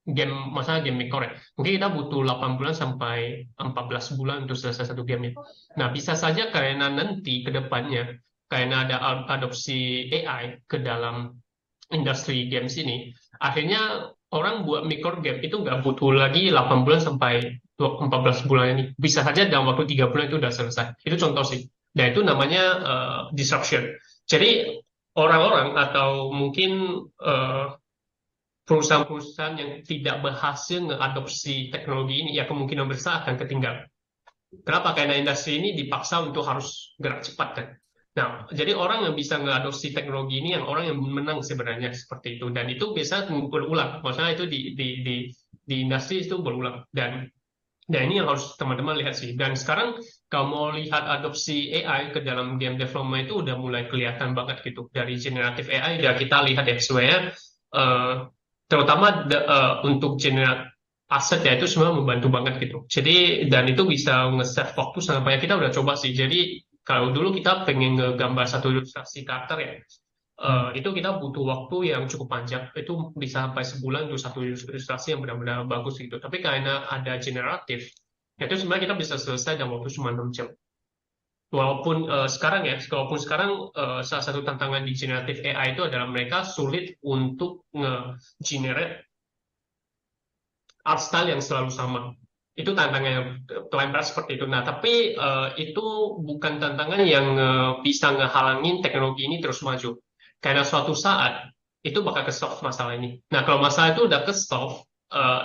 Speaker 4: game masalah game micro ya. Mungkin kita butuh 8 bulan sampai 14 bulan untuk selesai satu game ya. Nah, bisa saja karena nanti ke depannya karena ada adopsi AI ke dalam industri games ini, akhirnya orang buat micro game itu nggak butuh lagi 8 bulan sampai 14 bulan ini. Bisa saja dalam waktu 3 bulan itu udah selesai. Itu contoh sih. Dan itu namanya disruption. Jadi orang-orang atau mungkin eh, perusahaan-perusahaan yang tidak berhasil mengadopsi teknologi ini, ya kemungkinan besar akan ketinggalan. Kenapa? Karena industri ini dipaksa untuk harus gerak cepat kan. Nah, jadi orang yang bisa mengadopsi teknologi ini yang orang yang menang sebenarnya seperti itu dan itu biasa berulang. Maksudnya itu di industri itu berulang dan ini yang harus teman-teman lihat sih. Dan sekarang kalau mau lihat adopsi AI ke dalam game development itu udah mulai kelihatan banget gitu. Dari generatif AI udah kita lihat ya sebenarnya eh, terutama untuk generate aset ya itu semua membantu banget gitu. Jadi dan itu bisa nge-save waktu sangat banyak. Kita udah coba sih. Jadi kalau dulu kita pengen ngegambar satu ilustrasi karakter ya, itu kita butuh waktu yang cukup panjang. Itu bisa sampai sebulan untuk satu ilustrasi yang benar-benar bagus gitu. Tapi karena ada generatif, itu sebenarnya kita bisa selesai dalam waktu cuma 6 jam. Walaupun sekarang salah satu tantangan di generatif AI itu adalah mereka sulit untuk nge-generate art style yang selalu sama. Itu tantangan yang paling berat seperti itu. Nah, tapi itu bukan tantangan yang bisa ngehalangin teknologi ini terus maju. Karena suatu saat itu bakal ke-solve masalah ini. Nah, kalau masalah itu udah ke-solve,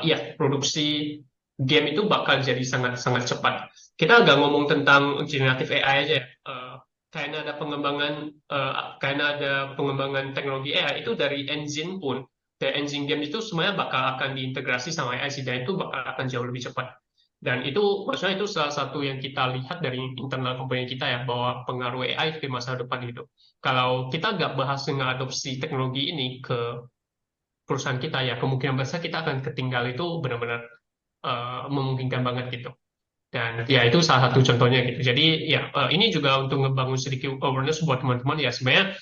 Speaker 4: ya produksi game itu bakal jadi sangat-sangat cepat. Kita nggak ngomong tentang generative AI aja ya. Karena ada pengembangan teknologi AI itu dari engine pun engine game itu semuanya bakal akan diintegrasi sama AI sih, dan itu bakal akan jauh lebih cepat. Dan itu maksudnya itu salah satu yang kita lihat dari internal company kita ya, bahwa pengaruh AI di masa depan itu. Kalau kita nggak berhasil mengadopsi teknologi ini ke perusahaan kita ya, kemungkinan besar kita akan ketinggal itu benar-benar memungkinkan banget gitu. Dan ya itu salah satu contohnya gitu. Jadi ya ini juga untuk ngebangun sedikit awareness buat teman-teman ya, sebenarnya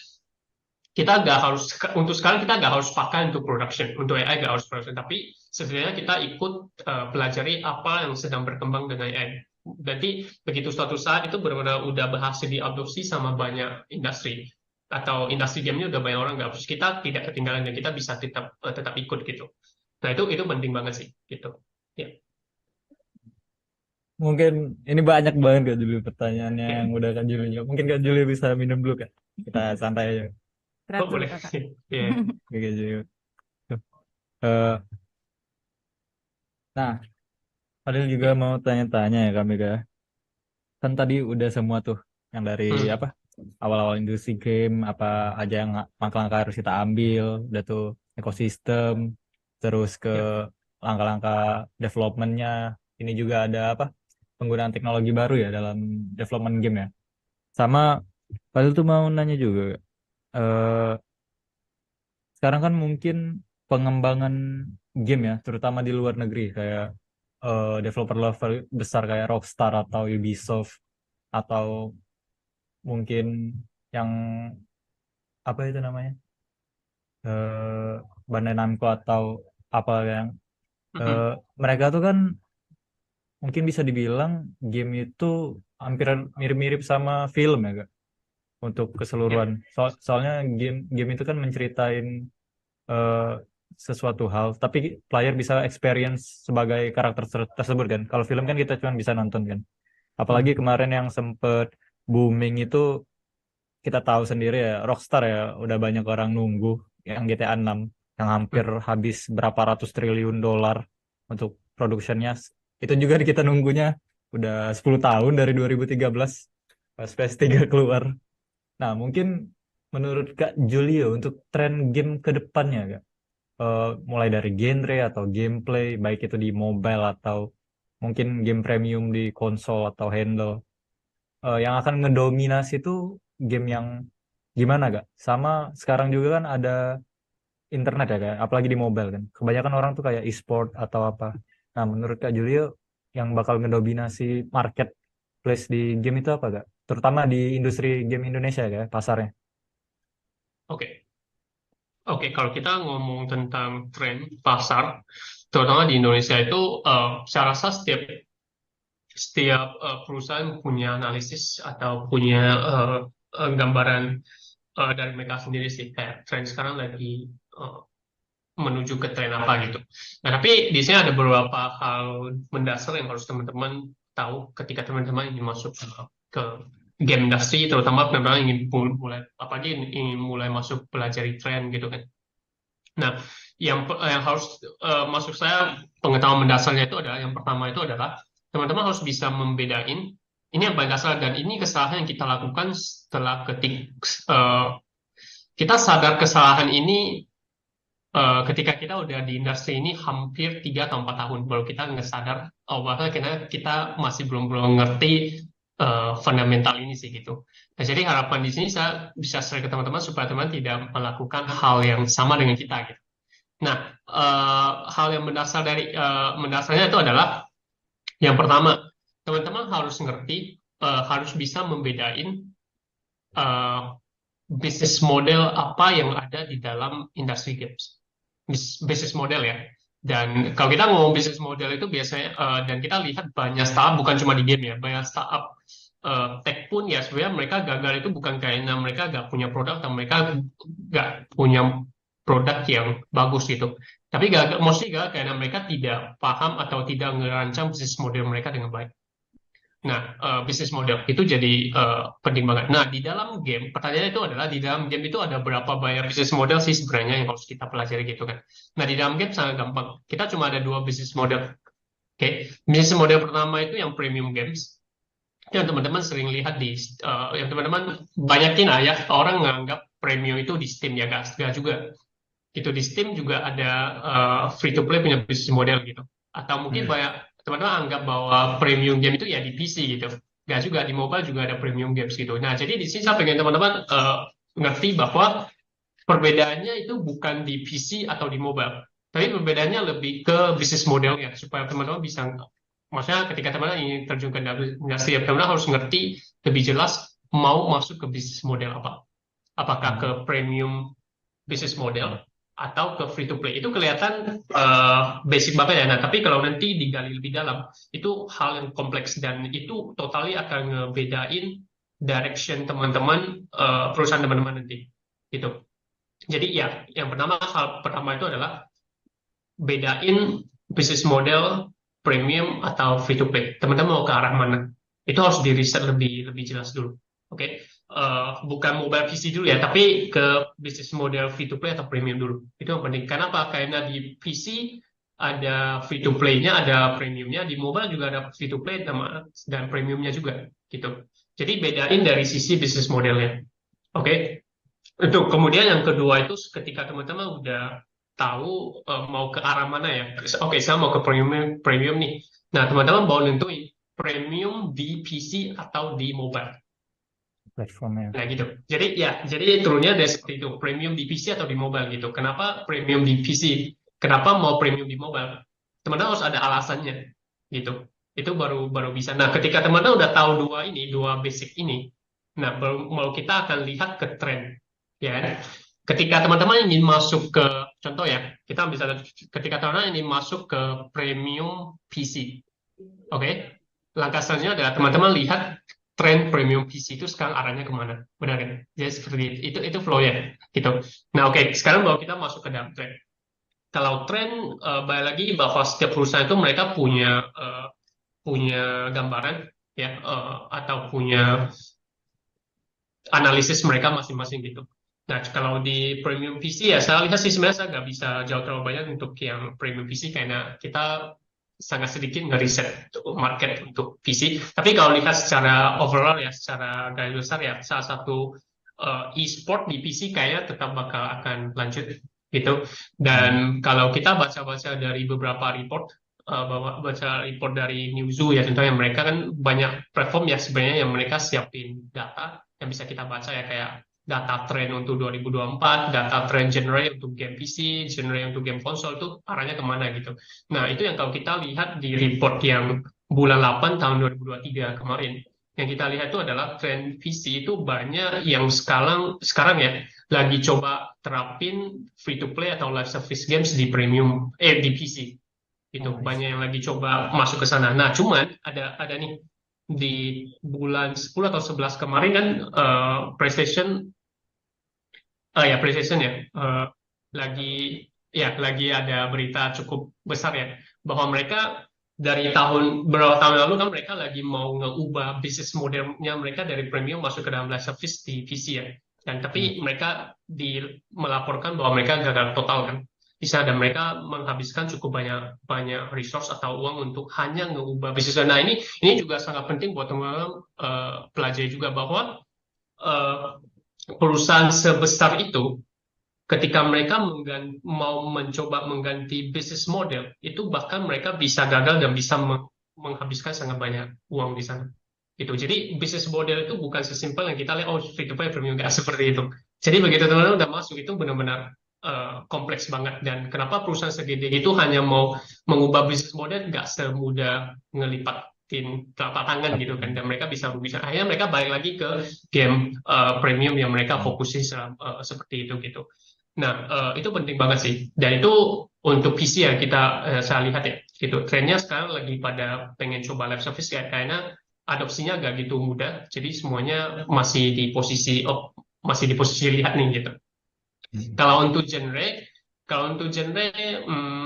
Speaker 4: kita nggak harus untuk sekarang kita nggak harus pakai untuk production, untuk AI nggak harus production, tapi sebenarnya kita ikut pelajari apa yang sedang berkembang dengan AI. Jadi begitu suatu saat itu benar-benar udah berhasil diadopsi sama banyak industri atau industri gamenya udah banyak orang nggak, terus kita tidak ketinggalan dan kita bisa tetap ikut gitu. Nah itu penting banget sih gitu. Ya.
Speaker 2: Mungkin ini banyak banget Kak Juli pertanyaannya
Speaker 4: Ya.
Speaker 2: yang udah Kak Juli jawab. Mungkin Kak Juli bisa minum dulu Kak. Kita santai aja.
Speaker 3: Berat dulu
Speaker 4: Boleh.
Speaker 3: Kakak.
Speaker 4: Ya.
Speaker 2: Oke, Kak Juli. Eh, nah, Fadil juga mau tanya-tanya ya kami Kak. Kan tadi udah semua tuh yang dari
Speaker 4: Hmm.
Speaker 2: apa awal-awal industri game apa aja yang langkah-langkah harus kita ambil, udah tuh ekosistem, terus ke
Speaker 4: Ya.
Speaker 2: langkah-langkah developmentnya. Ini juga ada apa penggunaan teknologi baru ya dalam development game ya. Sama Fadil tuh mau nanya juga, eh, sekarang kan mungkin pengembangan game ya, terutama di luar negeri kayak developer level besar kayak Rockstar atau Ubisoft atau mungkin yang apa itu namanya eh, Bandai Namco atau apa yang
Speaker 4: Mhm.
Speaker 2: mereka tuh kan mungkin bisa dibilang game itu hampir mirip-mirip sama film ya Kak, untuk
Speaker 4: Ya.
Speaker 2: keseluruhan. Soalnya game itu kan menceritain eh, sesuatu hal, tapi player bisa experience sebagai karakter tersebut kan. Kalau film kan kita cuma bisa nonton kan. Apalagi
Speaker 4: Mhm.
Speaker 2: kemarin yang sempet booming itu kita tahu sendiri ya, Rockstar ya, udah banyak orang nunggu yang GTA 6 yang hampir
Speaker 4: Mhm.
Speaker 2: habis berapa ratus triliun dolar untuk productionnya. Itu juga kita nunggunya udah 10 tahun dari 2013 pas PS3 keluar. Nah, mungkin menurut Kak Julio untuk tren game ke depannya Kak, mulai dari genre atau gameplay, baik itu di mobile atau mungkin game premium di konsol atau handle, yang akan ngedominasi itu game yang gimana gak? Sama sekarang juga kan ada internet ya kayak, apalagi di mobile kan. Kebanyakan orang tuh kayak e-sport atau apa. Nah, menurut Kak Julio yang bakal ngedominasi marketplace di game itu apa gak? Terutama di industri game Indonesia ya pasarnya.
Speaker 4: Oke. Oke, kalau kita ngomong tentang tren pasar, terutama di Indonesia itu, saya rasa setiap perusahaan punya analisis atau punya gambaran dari mereka sendiri sih. Kayak tren sekarang lagi menuju ke tren apa gitu. Nah, tapi di sini ada beberapa hal mendasar yang harus teman-teman tahu ketika teman-teman ingin masuk ke game industry, terutama teman-teman ingin mulai apalagi ingin mulai masuk pelajari tren gitu kan. Nah, yang harus masuk saya pengetahuan mendasarnya itu adalah yang pertama itu adalah teman-teman harus bisa membedain ini yang paling dasar dan ini kesalahan yang kita lakukan setelah eh, kita sadar kesalahan ini ketika kita udah di industri ini hampir 3 atau 4 tahun baru kita nggak sadar bahwa kita masih belum belum ngerti fundamental ini sih gitu. Nah, jadi harapan di sini saya bisa share ke teman-teman supaya teman tidak melakukan hal yang sama dengan kita gitu. Nah, hal yang mendasarnya itu adalah yang pertama, teman-teman harus ngerti, harus bisa membedain eh, bisnis model apa yang ada di dalam industri games. Bisnis model ya. Dan kalau kita ngomong bisnis model itu biasanya, dan kita lihat banyak startup, bukan cuma di game ya, banyak startup tech pun ya sebenarnya mereka gagal itu bukan karena mereka nggak punya produk atau mereka nggak punya produk yang bagus gitu. Tapi gagal, mostly gagal karena mereka tidak paham atau tidak merancang bisnis model mereka dengan baik. Nah, bisnis model itu jadi penting banget. Nah, di dalam game, pertanyaannya itu adalah di dalam game itu ada berapa banyak bisnis model sih sebenarnya yang harus kita pelajari gitu kan. Nah, di dalam game sangat gampang. Kita cuma ada dua bisnis model. Oke, bisnis model pertama itu yang premium games. Itu yang teman-teman sering lihat yang teman-teman banyakin ya orang nganggap premium itu di Steam ya, gak juga. Itu di Steam juga ada free to play punya bisnis model gitu. Atau mungkin
Speaker 2: Hmm.
Speaker 4: banyak teman-teman anggap bahwa premium game itu ya di PC gitu. Gak juga, di mobile juga ada premium games gitu. Nah, jadi di sini saya pengen teman-teman ngerti bahwa perbedaannya itu bukan di PC atau di mobile. Tapi perbedaannya lebih ke bisnis modelnya supaya teman-teman bisa, maksudnya ketika teman-teman ingin terjun ke industri, teman-teman harus ngerti lebih jelas mau masuk ke bisnis model apa. Apakah ke
Speaker 2: Hmm.
Speaker 4: premium bisnis model atau ke free to play. Itu kelihatan basic banget ya. Nah, tapi kalau nanti digali lebih dalam, itu hal yang kompleks dan itu totally akan ngebedain direction teman-teman, perusahaan teman-teman nanti. Gitu. Jadi ya, hal pertama itu adalah bedain bisnis model premium atau free to play. Teman-teman mau ke arah mana? Itu harus di riset lebih lebih jelas dulu. Oke, bukan mobile PC dulu ya, tapi ke bisnis model free to play atau premium dulu. Itu yang penting. Kenapa? Karena di PC ada free to play-nya, ada premiumnya. Di mobile juga ada free to play dan premiumnya juga. Gitu. Jadi bedain dari sisi bisnis modelnya. Oke, itu kemudian yang kedua itu ketika teman-teman udah tahu mau ke arah mana ya. Oke, saya mau ke premium premium nih. Nah, teman-teman mau nentuin premium di PC atau di mobile.
Speaker 2: Platformnya.
Speaker 4: Nah, gitu. Jadi turunnya dari seperti itu, premium di PC atau di mobile gitu. Kenapa premium di PC? Kenapa mau premium di mobile? Teman-teman harus ada alasannya gitu. Itu baru baru bisa. Nah, ketika teman-teman udah tahu dua basic ini, nah baru kita akan lihat ke tren ya kan? ketika teman-teman ingin masuk ke, contoh ya, kita bisa ketika teman-teman ingin masuk ke premium PC, oke? Langkah selanjutnya adalah teman-teman lihat tren premium PC itu sekarang arahnya kemana, benar kan? Jadi seperti itu flow ya, gitu. Nah, oke, sekarang bahwa kita masuk ke dalam tren. Kalau tren, balik lagi bahwa setiap perusahaan itu mereka punya gambaran ya, atau punya analisis mereka masing-masing gitu. Nah, kalau di premium PC ya saya lihat sih sebenarnya saya nggak bisa jauh terlalu banyak untuk yang premium PC karena kita sangat sedikit ngeriset market untuk PC. Tapi kalau lihat secara overall ya, secara garis besar ya, salah satu e-sport di PC kayaknya tetap bakal akan lanjut gitu. Dan kalau kita baca-baca dari beberapa report, baca report dari Newzoo ya, contohnya mereka kan banyak platform ya sebenarnya yang mereka siapin data yang bisa kita baca ya, kayak data tren untuk 2024, data tren genre untuk game PC, genre untuk game konsol itu arahnya kemana gitu. Nah, itu yang kalau kita lihat di report yang bulan 8 tahun 2023 kemarin, yang kita lihat itu adalah tren PC itu banyak yang sekarang ya lagi coba terapin free to play atau live service games di di PC. Itu banyak yang lagi coba masuk ke sana. Nah, cuman ada nih di bulan 10 atau 11 kemarin kan PlayStation PlayStation ya lagi ada berita cukup besar ya bahwa mereka dari beberapa tahun lalu kan mereka lagi mau ngeubah bisnis modelnya mereka dari premium masuk ke dalam live service di PC ya. Dan tapi mereka melaporkan bahwa mereka gagal total kan di sana, dan mereka menghabiskan cukup banyak resource atau uang untuk hanya mengubah bisnis. Nah, ini juga sangat penting buat teman-teman pelajari juga bahwa perusahaan sebesar itu ketika mereka mau mencoba mengganti bisnis model itu bahkan mereka bisa gagal dan bisa menghabiskan sangat banyak uang di sana. Itu jadi bisnis model itu bukan sesimpel yang kita lihat free to play premium, nggak seperti itu. Jadi begitu teman-teman udah masuk itu benar-benar kompleks banget, dan kenapa perusahaan segede itu hanya mau mengubah bisnis model nggak semudah ngelipatin telapak tangan gitu kan, dan mereka bisa akhirnya mereka balik lagi ke game premium yang mereka fokusin seperti itu gitu. Nah, itu penting banget sih, dan itu untuk PC ya saya lihat ya gitu, trennya sekarang lagi pada pengen coba live service ya, karena adopsinya agak gitu mudah, jadi semuanya masih di posisi lihat nih gitu. Kalau untuk genre,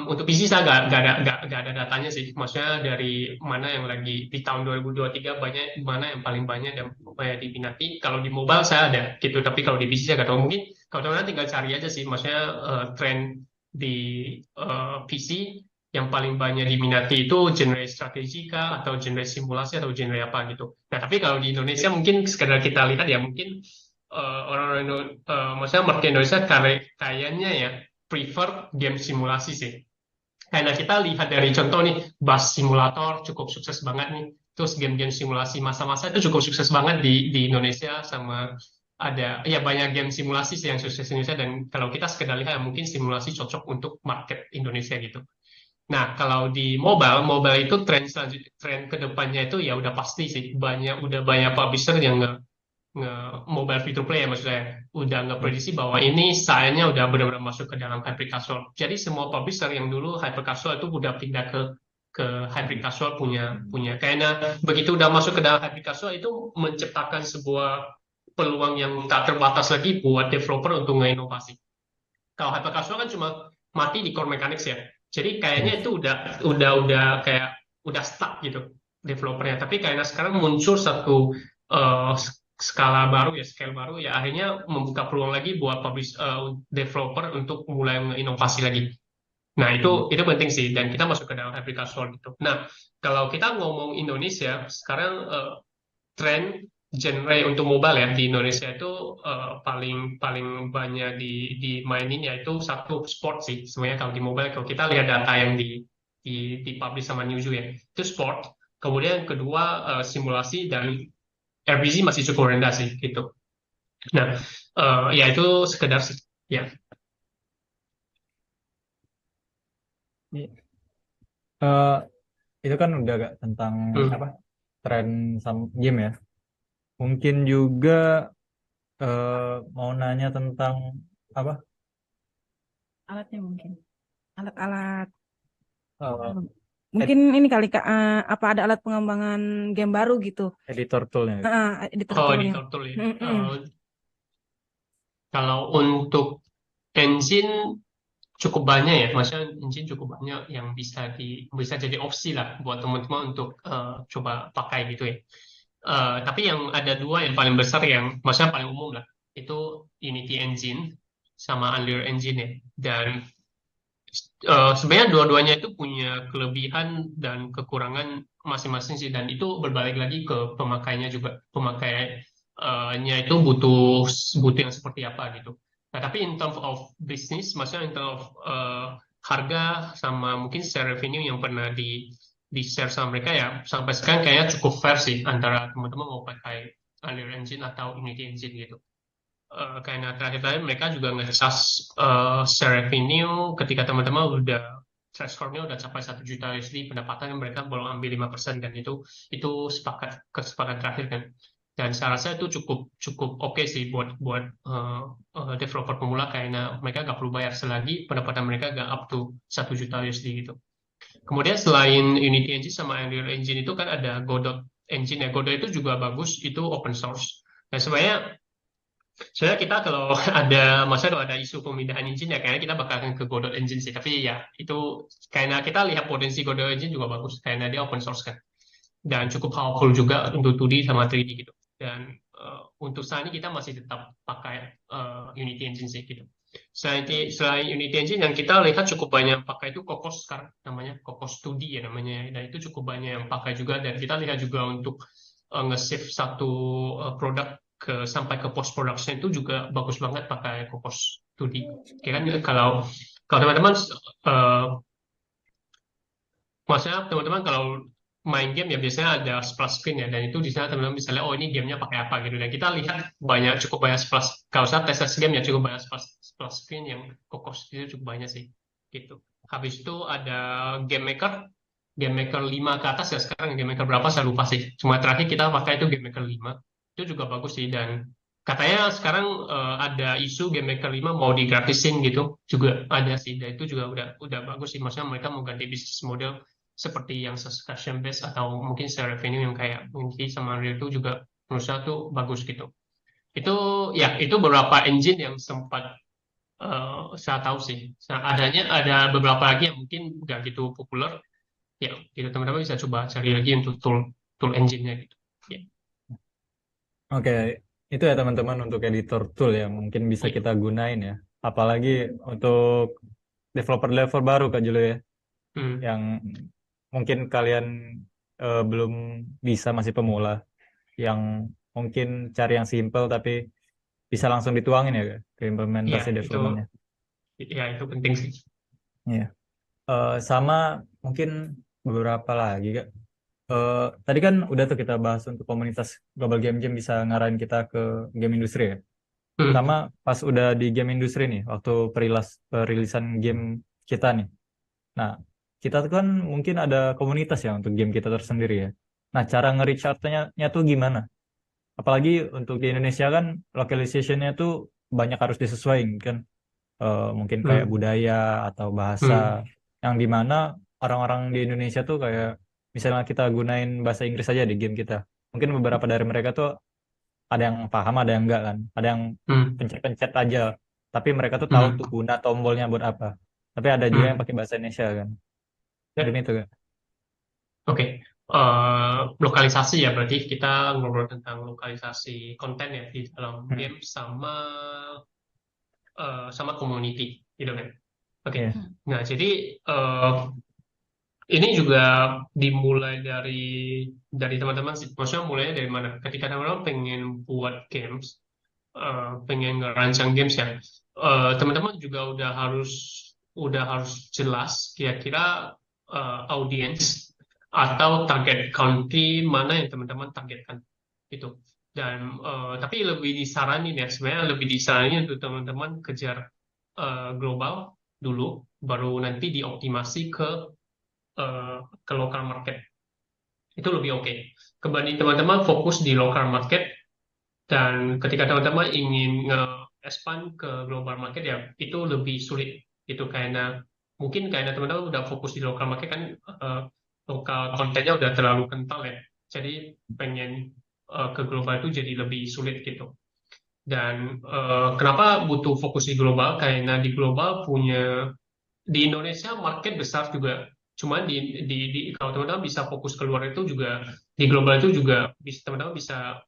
Speaker 4: untuk PC saya nggak ada datanya sih. Maksudnya dari mana yang lagi di tahun 2023 mana yang paling banyak dan banyak diminati. Kalau di mobile saya ada gitu, tapi kalau di PC saya nggak tahu. Mungkin kalau teman-teman tinggal cari aja sih. Maksudnya tren di PC yang paling banyak diminati itu genre strategi kah, atau genre simulasi, atau genre apa gitu. Nah, tapi kalau di Indonesia mungkin sekedar kita lihat ya, mungkin orang-orang maksudnya market Indonesia kayaknya ya prefer game simulasi sih. Karena kita lihat dari contoh nih, Bus Simulator cukup sukses banget nih. Terus game-game simulasi masa-masa itu cukup sukses banget di Indonesia, sama ada ya banyak game simulasi sih yang sukses di Indonesia, dan kalau kita sekedar lihat ya mungkin simulasi cocok untuk market Indonesia gitu. Nah, kalau di mobile itu tren kedepannya itu ya udah pasti sih udah banyak publisher yang mobile free to play ya, maksudnya udah ngeprediksi bahwa ini saatnya udah benar-benar masuk ke dalam hybrid casual. Jadi semua publisher yang dulu hyper casual itu udah pindah ke hybrid casual punya karena begitu udah masuk ke dalam hybrid casual itu menciptakan sebuah peluang yang tak terbatas lagi buat developer untuk nginovasi. Kalau hyper casual kan cuma mati di core mechanics ya. Jadi kayaknya itu udah kayak udah stuck gitu developernya. Tapi karena sekarang muncul satu scale baru ya, akhirnya membuka peluang lagi buat developer untuk mulai menginovasi lagi. Nah, itu penting sih, dan kita masuk ke dalam hybrid casual gitu. Nah, kalau kita ngomong Indonesia sekarang, tren genre untuk mobile ya di Indonesia itu paling banyak dimainin yaitu satu sport sih sebenarnya. Kalau di mobile, kalau kita lihat data yang dipublish sama Newzoo ya, itu sport. Kemudian kedua simulasi, dan RPG masih cukup rendah sih gitu. Nah, ya itu sekedar sih ya.
Speaker 2: Itu kan udah agak tentang apa tren game ya. Mungkin juga mau nanya tentang apa?
Speaker 3: Alatnya mungkin. Alat-alat.
Speaker 2: Eh,
Speaker 3: Mungkin ini kali Kak, apa ada alat pengembangan game baru gitu.
Speaker 2: editor toolnya.
Speaker 3: Editor
Speaker 4: Oh,
Speaker 3: toolnya.
Speaker 4: editor tool ya.
Speaker 3: Mm-mm.
Speaker 4: Kalau untuk engine cukup banyak ya, maksudnya engine cukup banyak yang bisa jadi opsi lah buat teman-teman untuk coba pakai gitu ya. Tapi yang ada dua yang paling besar yang maksudnya paling umum lah, itu Unity Engine sama Unreal Engine ya. Dan sebenarnya dua-duanya itu punya kelebihan dan kekurangan masing-masing sih, dan itu berbalik lagi ke pemakainya juga. Pemakainya itu butuh butuh yang seperti apa gitu. Nah, tapi in terms of business, maksudnya in terms of harga sama mungkin share revenue yang pernah di share sama mereka ya, sampai sekarang kayaknya cukup fair sih antara teman-teman mau pakai Unreal Engine atau Unity Engine gitu. Karena terakhir-terakhir mereka juga nge-charge share revenue ketika teman-teman udah thresholdnya udah capai 1 juta USD pendapatan, mereka boleh ambil 5%, dan itu kesepakatan terakhir kan. Dan saya rasa itu cukup oke sih buat developer pemula, karena mereka nggak perlu bayar selagi pendapatan mereka nggak up to 1 juta USD gitu. Kemudian selain Unity Engine sama Unreal Engine itu kan ada Godot Engine ya. Godot itu juga bagus, itu open source. Dan sebenarnya kita kalau kalau ada isu pemindahan engine ya kayaknya kita bakalan ke Godot Engine sih. Tapi ya itu karena kita lihat potensi Godot Engine juga bagus karena dia open source kan. Dan cukup powerful juga untuk 2D sama 3D gitu. Dan untuk saat ini kita masih tetap pakai Unity Engine sih gitu. Selain Unity Engine yang kita lihat cukup banyak pakai itu Cocos sekarang, namanya Cocos 2D ya namanya. Dan itu cukup banyak yang pakai juga, dan kita lihat juga untuk nge-save satu produk sampai ke post production itu juga bagus banget pakai Cocos 2D. Kan kalau teman-teman maksudnya teman-teman kalau main game ya biasanya ada splash screen ya, dan itu di sana teman-teman bisa lihat oh ini gamenya pakai apa gitu. Dan kita lihat cukup banyak splash, kalau saya tes game ya cukup banyak splash screen yang Cocos itu cukup banyak sih gitu. Habis itu ada Game Maker 5 ke atas ya sekarang. Game Maker berapa saya lupa sih, cuma terakhir kita pakai itu Game Maker 5, itu juga bagus sih. Dan katanya sekarang ada isu Game Maker 5 mau digratisin gitu juga ada sih, dan itu juga udah bagus sih. Maksudnya mereka mau ganti bisnis model seperti yang subscription based atau mungkin share revenue yang kayak Unity sama Unreal itu juga menurut saya tuh bagus gitu. Itu beberapa engine yang sempat saya tahu sih. Ada beberapa lagi yang mungkin nggak gitu populer. Ya, gitu teman-teman bisa coba cari lagi untuk tool engine-nya gitu. Ya.
Speaker 2: Oke, itu ya teman-teman untuk editor tool ya mungkin bisa
Speaker 4: Iya.
Speaker 2: kita gunain ya. Apalagi untuk developer baru Kak Julo ya, yang mungkin kalian belum bisa, masih pemula, yang mungkin cari yang simple tapi bisa langsung dituangin ya Kak, ke implementasi
Speaker 4: Iya,
Speaker 2: developmentnya.
Speaker 4: itu penting sih.
Speaker 2: Iya. Sama mungkin beberapa lagi Kak. Tadi kan udah tuh kita bahas untuk komunitas Global Game Jam bisa ngarahin kita ke game industri ya. Sama pas udah di game industri nih, waktu perilisan game kita nih. Nah, kita tuh kan mungkin ada komunitas ya untuk game kita tersendiri ya. Nah, cara nge-reach out-nya tuh gimana? Apalagi untuk di Indonesia kan localization-nya tuh banyak harus disesuaikan kan. Mungkin kayak budaya atau bahasa yang dimana orang-orang di Indonesia tuh kayak misalnya kita gunain bahasa Inggris aja di game kita. Mungkin beberapa dari mereka tuh ada yang paham, ada yang enggak kan. Ada yang pencet-pencet aja. Tapi mereka tuh tahu tuh guna tombolnya buat apa. Tapi ada juga yang pakai bahasa Indonesia kan. Mungkin itu kan.
Speaker 4: Oke. Lokalisasi ya, berarti kita ngobrol tentang lokalisasi konten ya di dalam game sama community gitu kan. Oke.
Speaker 2: Iya.
Speaker 4: Nah, jadi ini juga dimulai dari teman-teman sih. Maksudnya mulainya dari mana? Ketika teman-teman pengen buat games, pengen ngerancang games ya, teman-teman juga udah harus jelas kira-kira audience atau target country mana yang teman-teman targetkan itu. Dan tapi sebenarnya lebih disaranin untuk teman-teman kejar global dulu, baru nanti dioptimasi ke local market. Itu lebih oke. Kebanding teman-teman fokus di local market, Dan ketika teman-teman ingin nge-expand ke global market ya itu lebih sulit itu karena mungkin karena teman-teman udah fokus di local market kan lokal kontennya udah terlalu kental ya. Jadi pengen ke global itu jadi lebih sulit gitu. Dan kenapa butuh fokus di global? Karena di global di Indonesia market besar juga. Cuman kalau teman-teman bisa fokus keluar itu juga di global itu juga teman-teman bisa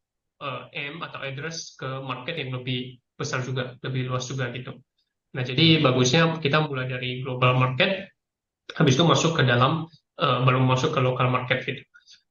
Speaker 4: aim atau address ke market yang lebih besar juga, lebih luas juga gitu. Nah, jadi bagusnya kita mulai dari global market, habis itu masuk ke dalam belum masuk ke local market gitu.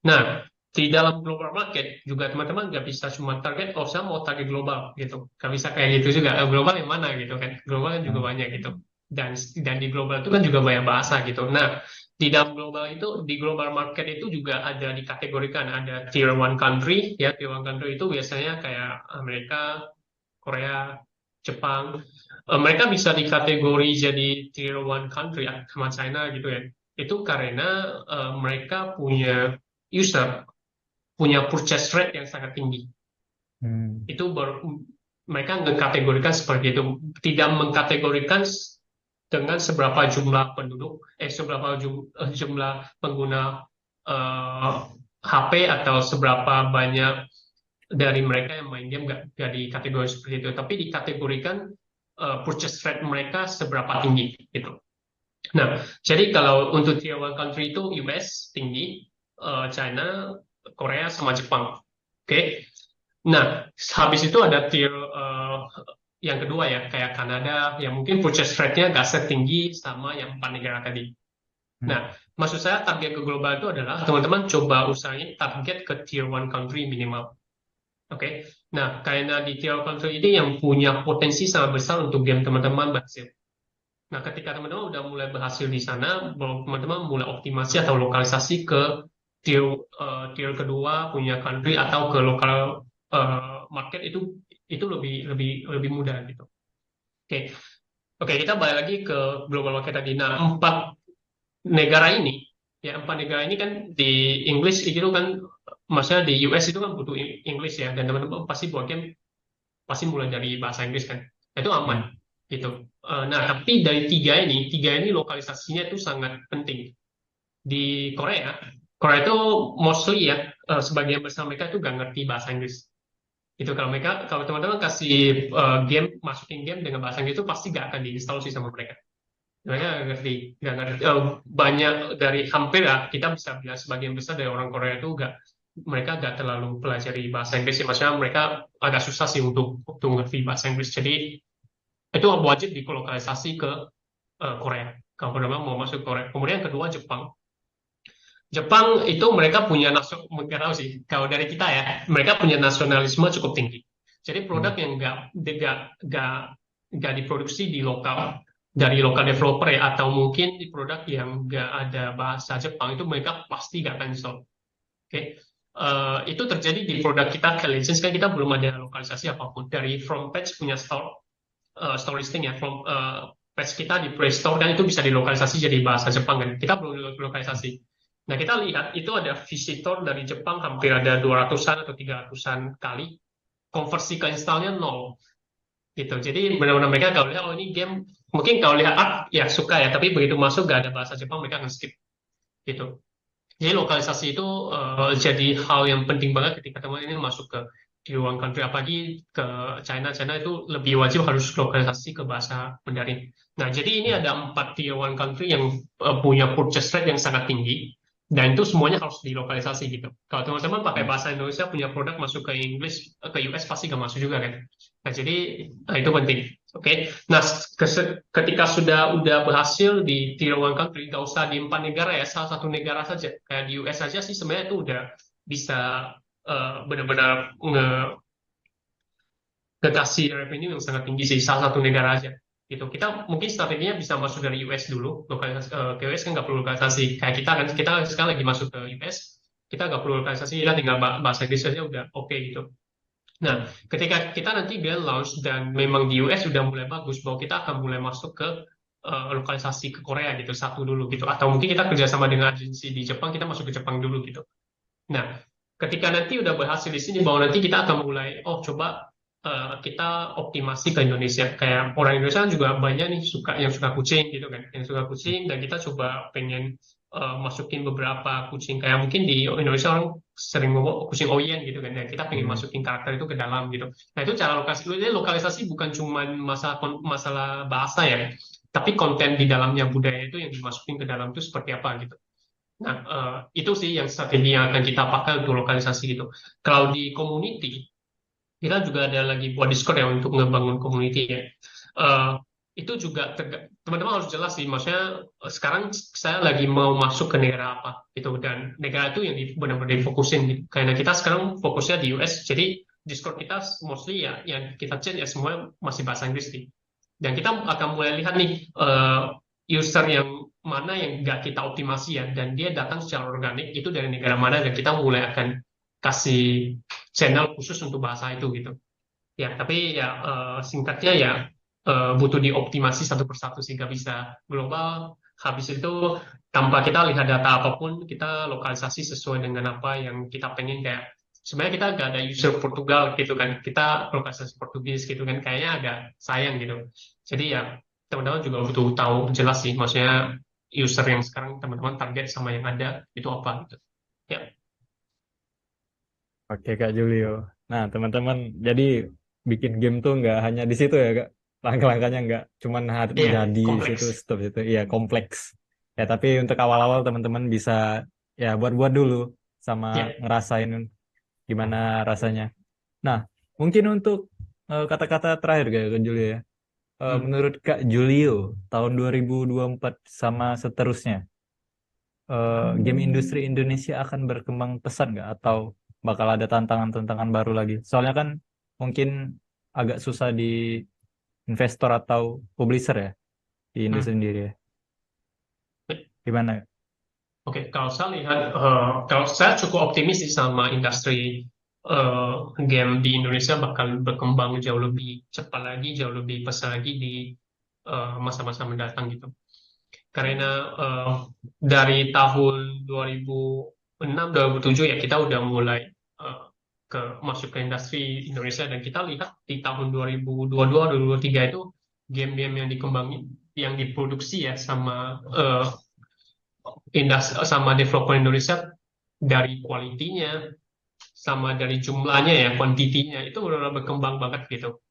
Speaker 4: Nah, di dalam global market juga teman-teman nggak bisa cuma target, oh saya mau target global gitu, nggak bisa kayak gitu juga. Global yang mana gitu kan? Global kan juga banyak gitu. Dan di global itu kan juga banyak bahasa gitu. Nah, di dalam global itu, di global market itu juga ada dikategorikan, ada tier 1 country, ya tier 1 country itu biasanya kayak Amerika, Korea, Jepang. Mereka bisa dikategori jadi tier 1 country sama China gitu ya. Itu karena mereka punya user, punya purchase rate yang sangat tinggi. Itu mereka mengkategorikan seperti itu, tidak mengkategorikan dengan seberapa jumlah penduduk, seberapa jumlah pengguna HP atau seberapa banyak dari mereka yang main game nggak dikategori seperti itu, tapi dikategorikan purchase rate mereka seberapa tinggi gitu. Nah, jadi kalau untuk tier 1 country itu US tinggi, China, Korea sama Jepang. Oke. Nah, habis itu ada tier yang kedua ya, kayak Kanada, yang mungkin purchase rate-nya nggak setinggi sama yang 4 negara tadi. Nah, maksud saya target ke global itu adalah teman-teman coba usahain target ke tier 1 country minimal. Oke. Nah, karena di tier 1 country ini yang punya potensi sangat besar untuk game teman-teman berhasil. Nah, ketika teman-teman udah mulai berhasil di sana, teman-teman mulai optimasi atau lokalisasi ke tier kedua punya country atau ke lokal market itu lebih mudah gitu. Oke, kita balik lagi ke global market tadi. Nah, empat negara ini kan di English itu kan, maksudnya di US itu kan butuh English ya, dan teman-teman pasti buat game pasti mulai dari bahasa Inggris kan, itu aman gitu. Nah, tapi dari tiga ini lokalisasinya itu sangat penting. Di Korea itu mostly ya, sebagian besar mereka itu nggak ngerti bahasa Inggris. Itu kalau teman-teman kasih masukin game dengan bahasa Inggris itu pasti nggak akan diinstal sih sama mereka. Mereka nggak ngerti. Banyak dari hampir ya, kita bisa bilang sebagian besar dari orang Korea itu mereka nggak terlalu pelajari bahasa Inggris. Maksudnya mereka agak susah sih untuk ngerti bahasa Inggris. Jadi itu wajib dikolokalisasi ke Korea. Kalau teman-teman mau masuk Korea. Kemudian kedua Jepang. Jepang itu mereka punya nggak tahu sih. Kalau dari kita ya, mereka punya nasionalisme cukup tinggi. Jadi produk yang nggak diproduksi di lokal dari lokal developer ya, atau mungkin di produk yang nggak ada bahasa Jepang itu mereka pasti nggak akan install. Oke. Itu terjadi di produk kita Legends kan kita belum ada lokalisasi apapun. Dari From Page punya store listing ya, from page kita di Play Store kan itu bisa dilokalisasi jadi bahasa Jepang kan. Kita belum lokalisasi. Nah, kita lihat itu ada visitor dari Jepang hampir ada 200-an atau 300-an kali. Konversi ke installnya 0. Gitu. Jadi benar-benar mereka kalau lihat, oh ini game, mungkin kalau lihat art, ya suka ya, tapi begitu masuk nggak ada bahasa Jepang, mereka akan skip. Gitu. Jadi lokalisasi itu jadi hal yang penting banget ketika teman ini masuk ke tier 1 country, apalagi ke China itu lebih wajib harus lokalisasi ke bahasa Mandarin. Nah, jadi ini ada 4 tier 1 country yang punya purchase rate yang sangat tinggi. Dan itu semuanya harus dilokalisasi gitu. Kalau teman-teman pakai bahasa Indonesia punya produk masuk ke English, ke US pasti nggak masuk juga kan. Nah, jadi itu penting. Oke. Nah, ketika sudah berhasil di tier 1 country, nggak usah di 4 negara ya, salah satu negara saja. Kayak di US saja sih sebenarnya itu udah bisa benar-benar nge-kasih revenue yang sangat tinggi sih, salah satu negara aja. Gitu. Kita mungkin strateginya bisa masuk dari US dulu, ke US kan nggak perlu lokalisasi. Kayak kita sekarang lagi masuk ke US, kita nggak perlu lokalisasi, kita tinggal bahasa Inggris saja udah oke gitu. Nah, ketika kita nanti dia launch dan memang di US sudah mulai bagus, bahwa kita akan mulai masuk ke lokalisasi ke Korea gitu, satu dulu gitu. Atau mungkin kita kerjasama dengan agensi di Jepang, kita masuk ke Jepang dulu gitu. Nah, ketika nanti udah berhasil di sini, bahwa nanti kita akan mulai, oh coba kita optimasi ke Indonesia. Kayak orang Indonesia kan juga banyak nih yang suka kucing gitu kan, yang suka kucing, dan kita coba pengen masukin beberapa kucing. Kayak mungkin di Indonesia orang sering ngomong kucing oyen gitu kan, dan kita pengen
Speaker 2: Hmm.
Speaker 4: masukin karakter itu ke dalam gitu. Nah itu cara lokalisasi bukan cuma masalah bahasa ya, tapi konten di dalamnya, budaya itu yang dimasukin ke dalam itu seperti apa gitu. Nah, itu sih yang strategi yang akan kita pakai untuk lokalisasi gitu. Kalau di community, kita juga ada lagi buat Discord ya untuk ngebangun community ya. Eh, itu juga teman-teman harus jelas sih, maksudnya sekarang saya lagi mau masuk ke negara apa gitu, dan negara itu yang benar-benar difokusin gitu. Karena kita sekarang fokusnya di US, jadi Discord kita mostly ya yang kita chat ya semua masih bahasa Inggris nih. Dan kita akan mulai lihat nih user yang mana yang nggak kita optimasi ya, dan dia datang secara organik itu dari negara mana, dan kita mulai akan kasih channel khusus untuk bahasa itu gitu. Ya, tapi ya singkatnya ya butuh dioptimasi satu persatu sehingga bisa global. Habis itu tanpa kita lihat data apapun, kita lokalisasi sesuai dengan apa yang kita pengen. Kayak sebenarnya kita nggak ada user Portugal gitu kan, kita lokalisasi Portugis gitu kan, kayaknya agak sayang gitu. Jadi ya teman-teman juga butuh tahu jelas sih, maksudnya user yang sekarang teman-teman target sama yang ada itu apa gitu. Ya.
Speaker 2: Oke Kak Julio. Nah teman-teman, jadi bikin game tuh nggak hanya di situ ya Kak. Langkah-langkahnya nggak cuman
Speaker 4: Iya,
Speaker 2: jadi
Speaker 4: kompleks.
Speaker 2: situ stop situ. Iya kompleks. Ya tapi untuk awal-awal teman-teman bisa ya buat-buat dulu sama
Speaker 4: Ya.
Speaker 2: ngerasain gimana rasanya. Nah mungkin untuk kata-kata terakhir Kak Julio ya. Menurut Kak Julio tahun 2024 sama seterusnya, game industri Indonesia akan berkembang pesat nggak atau bakal ada tantangan-tantangan baru lagi? Soalnya kan mungkin agak susah di investor atau publisher ya di industri
Speaker 4: Hmm.
Speaker 2: sendiri ya. Gimana?
Speaker 4: Oke, kalau saya lihat, kalau saya cukup optimis sih sama industri game di Indonesia bakal berkembang jauh lebih cepat lagi, jauh lebih pesat lagi di masa-masa mendatang gitu. Karena dari tahun 2006, 2007 ya kita udah mulai eh, masuk ke industri Indonesia, dan kita lihat di tahun 2022, 2023 itu game-game yang dikembangin, yang diproduksi ya sama sama developer Indonesia, dari kualitinya sama dari jumlahnya ya, kuantitinya itu udah berkembang banget gitu.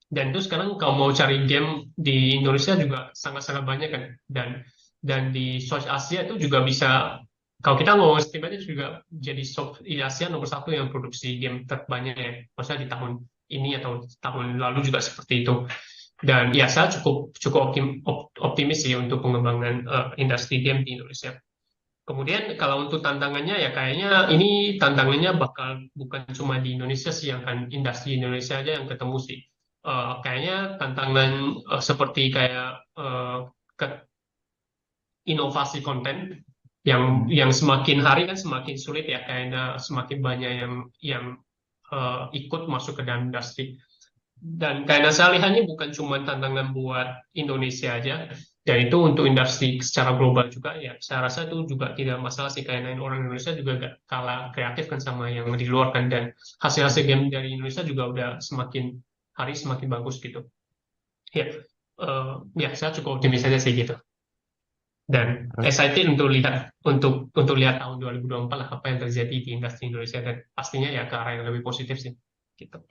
Speaker 4: Dan itu sekarang kalau mau cari game di Indonesia juga sangat-sangat banyak kan, dan di South Asia itu juga bisa, kalau kita ngomong Steam itu juga jadi di Asia nomor satu yang produksi game terbanyak ya, maksudnya di tahun ini atau tahun lalu juga seperti itu. Dan ya saya cukup cukup optimis sih untuk pengembangan industri game di Indonesia. Kemudian kalau untuk tantangannya ya kayaknya ini tantangannya bakal bukan cuma di Indonesia sih, yang kan industri Indonesia aja yang ketemu sih. Kayaknya tantangan seperti kayak inovasi konten yang semakin hari kan semakin sulit ya, karena semakin banyak yang ikut masuk ke dalam industri. Dan karena saya lihatnya bukan cuma tantangan buat Indonesia aja, dan itu untuk industri secara global juga ya. Saya rasa itu juga tidak masalah sih, karena orang Indonesia juga gak kalah kreatif kan sama yang di luar kan, dan hasil-hasil game dari Indonesia juga udah semakin hari semakin bagus gitu. Ya, ya saya cukup optimis aja sih gitu. Dan excited untuk lihat tahun 2024 lah apa yang terjadi di industri Indonesia, dan pastinya ya ke arah yang lebih positif sih gitu.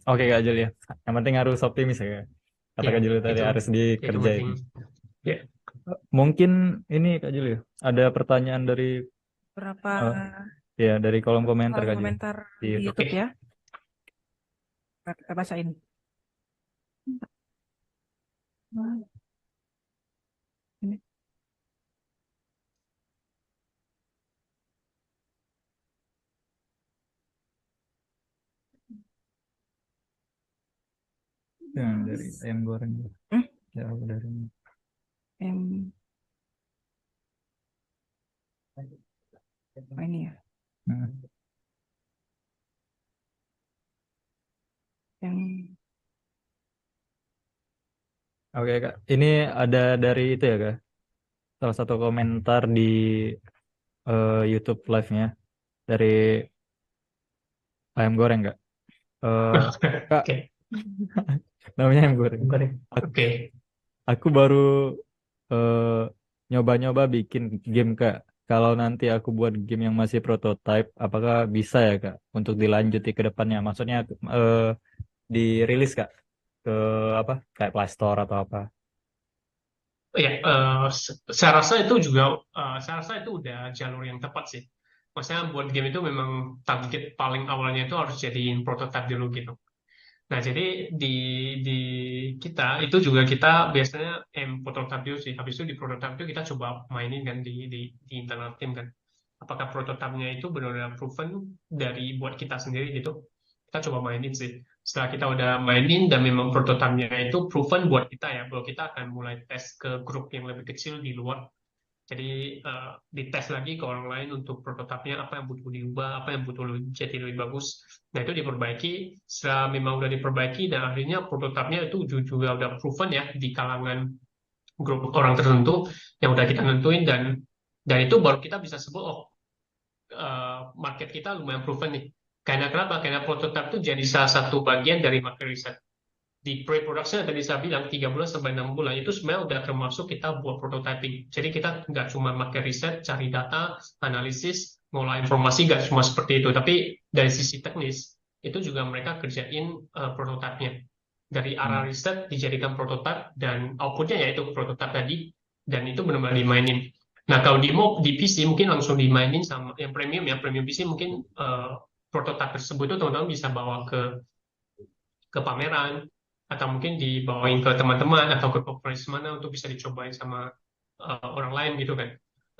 Speaker 2: Oke Kak Julio. Yang penting harus optimis ya Kak. Kata
Speaker 4: Ya,
Speaker 2: Kak Julio tadi
Speaker 4: itu
Speaker 2: harus
Speaker 4: itu
Speaker 2: dikerjain.
Speaker 4: penting. Ya.
Speaker 2: Mungkin ini Kak Julio, ada pertanyaan dari
Speaker 3: Berapa
Speaker 2: ya dari kolom komentar
Speaker 3: kolom
Speaker 2: Kak Julio
Speaker 3: komentar
Speaker 2: di
Speaker 3: di
Speaker 2: YouTube.
Speaker 3: YouTube ya? Kita bacain. Ini.
Speaker 2: Yang dari ayam goreng.
Speaker 3: Hmm?
Speaker 2: Ya, dari
Speaker 3: Em, oh, ini ya.
Speaker 2: Nah,
Speaker 3: Yang
Speaker 2: oke Kak, ini ada dari itu ya Kak. Salah satu komentar di YouTube live-nya dari ayam goreng nggak? Kak,
Speaker 4: Oke,
Speaker 2: namanya ayam goreng.
Speaker 4: goreng.
Speaker 2: Aku,
Speaker 4: Oke.
Speaker 2: aku baru eh, nyoba-nyoba bikin game Kak. Kalau nanti aku buat game yang masih prototype, apakah bisa ya Kak untuk dilanjuti ke depannya? Maksudnya dirilis Kak ke apa? Kayak Play Store atau apa?
Speaker 4: Ya, saya rasa itu juga, saya rasa itu udah jalur yang tepat sih. Maksudnya buat game itu memang target paling awalnya itu harus jadiin prototipe dulu gitu. Nah, jadi di kita itu juga kita biasanya prototipe dulu sih. Habis itu di prototipe itu kita coba mainin kan di internal tim kan. Apakah prototipenya itu benar-benar proven dari buat kita sendiri gitu. Kita coba mainin sih. Setelah kita udah mainin dan memang prototipenya itu proven buat kita ya, bahwa kita akan mulai tes ke grup yang lebih kecil di luar. Jadi dites lagi ke orang lain untuk prototipenya apa yang butuh diubah, apa yang butuh jadi lebih bagus. Nah itu diperbaiki. Setelah memang udah diperbaiki dan akhirnya prototipenya itu juga udah proven ya di kalangan grup orang tertentu yang udah kita nentuin dan itu baru kita bisa sebut market kita lumayan proven nih. Karena kenapa? Karena prototip itu jadi salah satu bagian dari market research di pre-production tadi saya bilang 3 bulan sampai 6 bulan itu sebenarnya udah termasuk kita buat prototyping. Jadi kita nggak cuma pakai riset, cari data, analisis, ngolah informasi, nggak cuma seperti itu. Tapi dari sisi teknis, itu juga mereka kerjain prototipenya. Dari arah
Speaker 2: Hmm.
Speaker 4: riset dijadikan prototype dan outputnya yaitu prototype tadi, dan itu benar-benar dimainin. Nah kalau di PC mungkin langsung dimainin sama yang premium ya, premium PC mungkin prototype tersebut itu teman-teman bisa bawa ke pameran atau mungkin dibawain ke teman-teman atau ke conference mana untuk bisa dicobain sama orang lain gitu kan.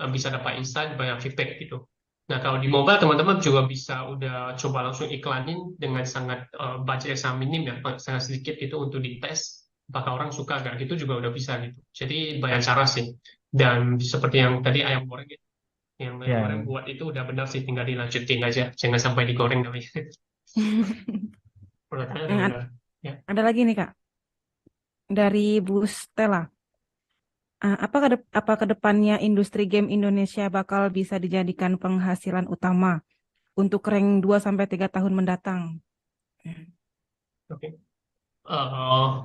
Speaker 4: Bisa dapat insight, banyak feedback gitu. Nah kalau di mobile teman-teman juga bisa udah coba langsung iklanin dengan sangat budget yang sangat minim ya, sangat sedikit itu untuk dites apakah orang suka nggak gitu juga udah bisa gitu. Jadi banyak cara sih. Dan seperti yang tadi ayam goreng gitu, yang ayam
Speaker 2: Ya,
Speaker 4: goreng buat itu udah benar sih, tinggal dilanjutin aja, jangan sampai digoreng namanya. Pertanyaannya
Speaker 3: Yang
Speaker 4: udah
Speaker 3: ad-
Speaker 4: benar. Ya.
Speaker 3: ada lagi nih Kak, dari Bu Stella. Apa ke depannya industri game Indonesia bakal bisa dijadikan penghasilan utama untuk rank 2 sampai 3 tahun mendatang?
Speaker 4: Oke.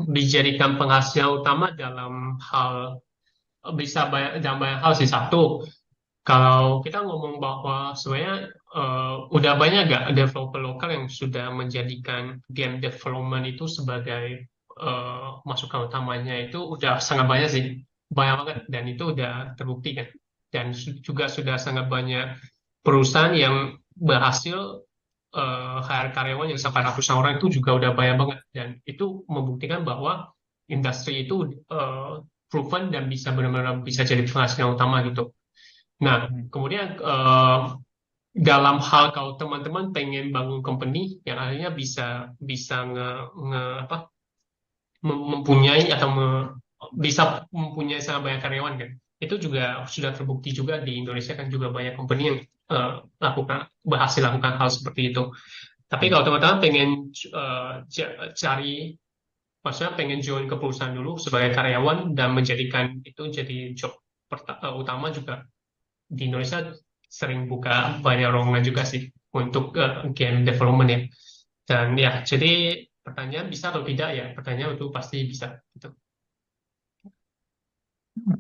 Speaker 4: Dijadikan penghasilan utama dalam hal bisa banyak dalam banyak hal sih. Satu, kalau kita ngomong bahwa sebenarnya udah banyak gak developer lokal yang sudah menjadikan game development itu sebagai masukan utamanya, itu udah sangat banyak sih, banyak banget, dan itu udah terbukti kan, dan juga sudah sangat banyak perusahaan yang berhasil hire karyawan yang sampai ratusan orang, itu juga udah banyak banget, dan itu membuktikan bahwa industri itu proven dan bisa benar-benar bisa jadi penghasilan utama gitu. Nah,
Speaker 2: hmm.
Speaker 4: kemudian dalam hal kalau teman-teman pengen bangun company yang akhirnya bisa bisa apa mempunyai atau bisa mempunyai sangat banyak karyawan kan, itu juga sudah terbukti juga di Indonesia kan, juga banyak company yang berhasil lakukan hal seperti itu. Tapi
Speaker 2: Hmm.
Speaker 4: kalau teman-teman pengen cari, maksudnya pengen join ke perusahaan dulu sebagai karyawan dan menjadikan itu jadi job utama, juga di Indonesia sering buka banyak lowongan juga sih untuk game development ya. Dan ya, jadi pertanyaan bisa atau tidak ya? Pertanyaan itu pasti bisa gitu.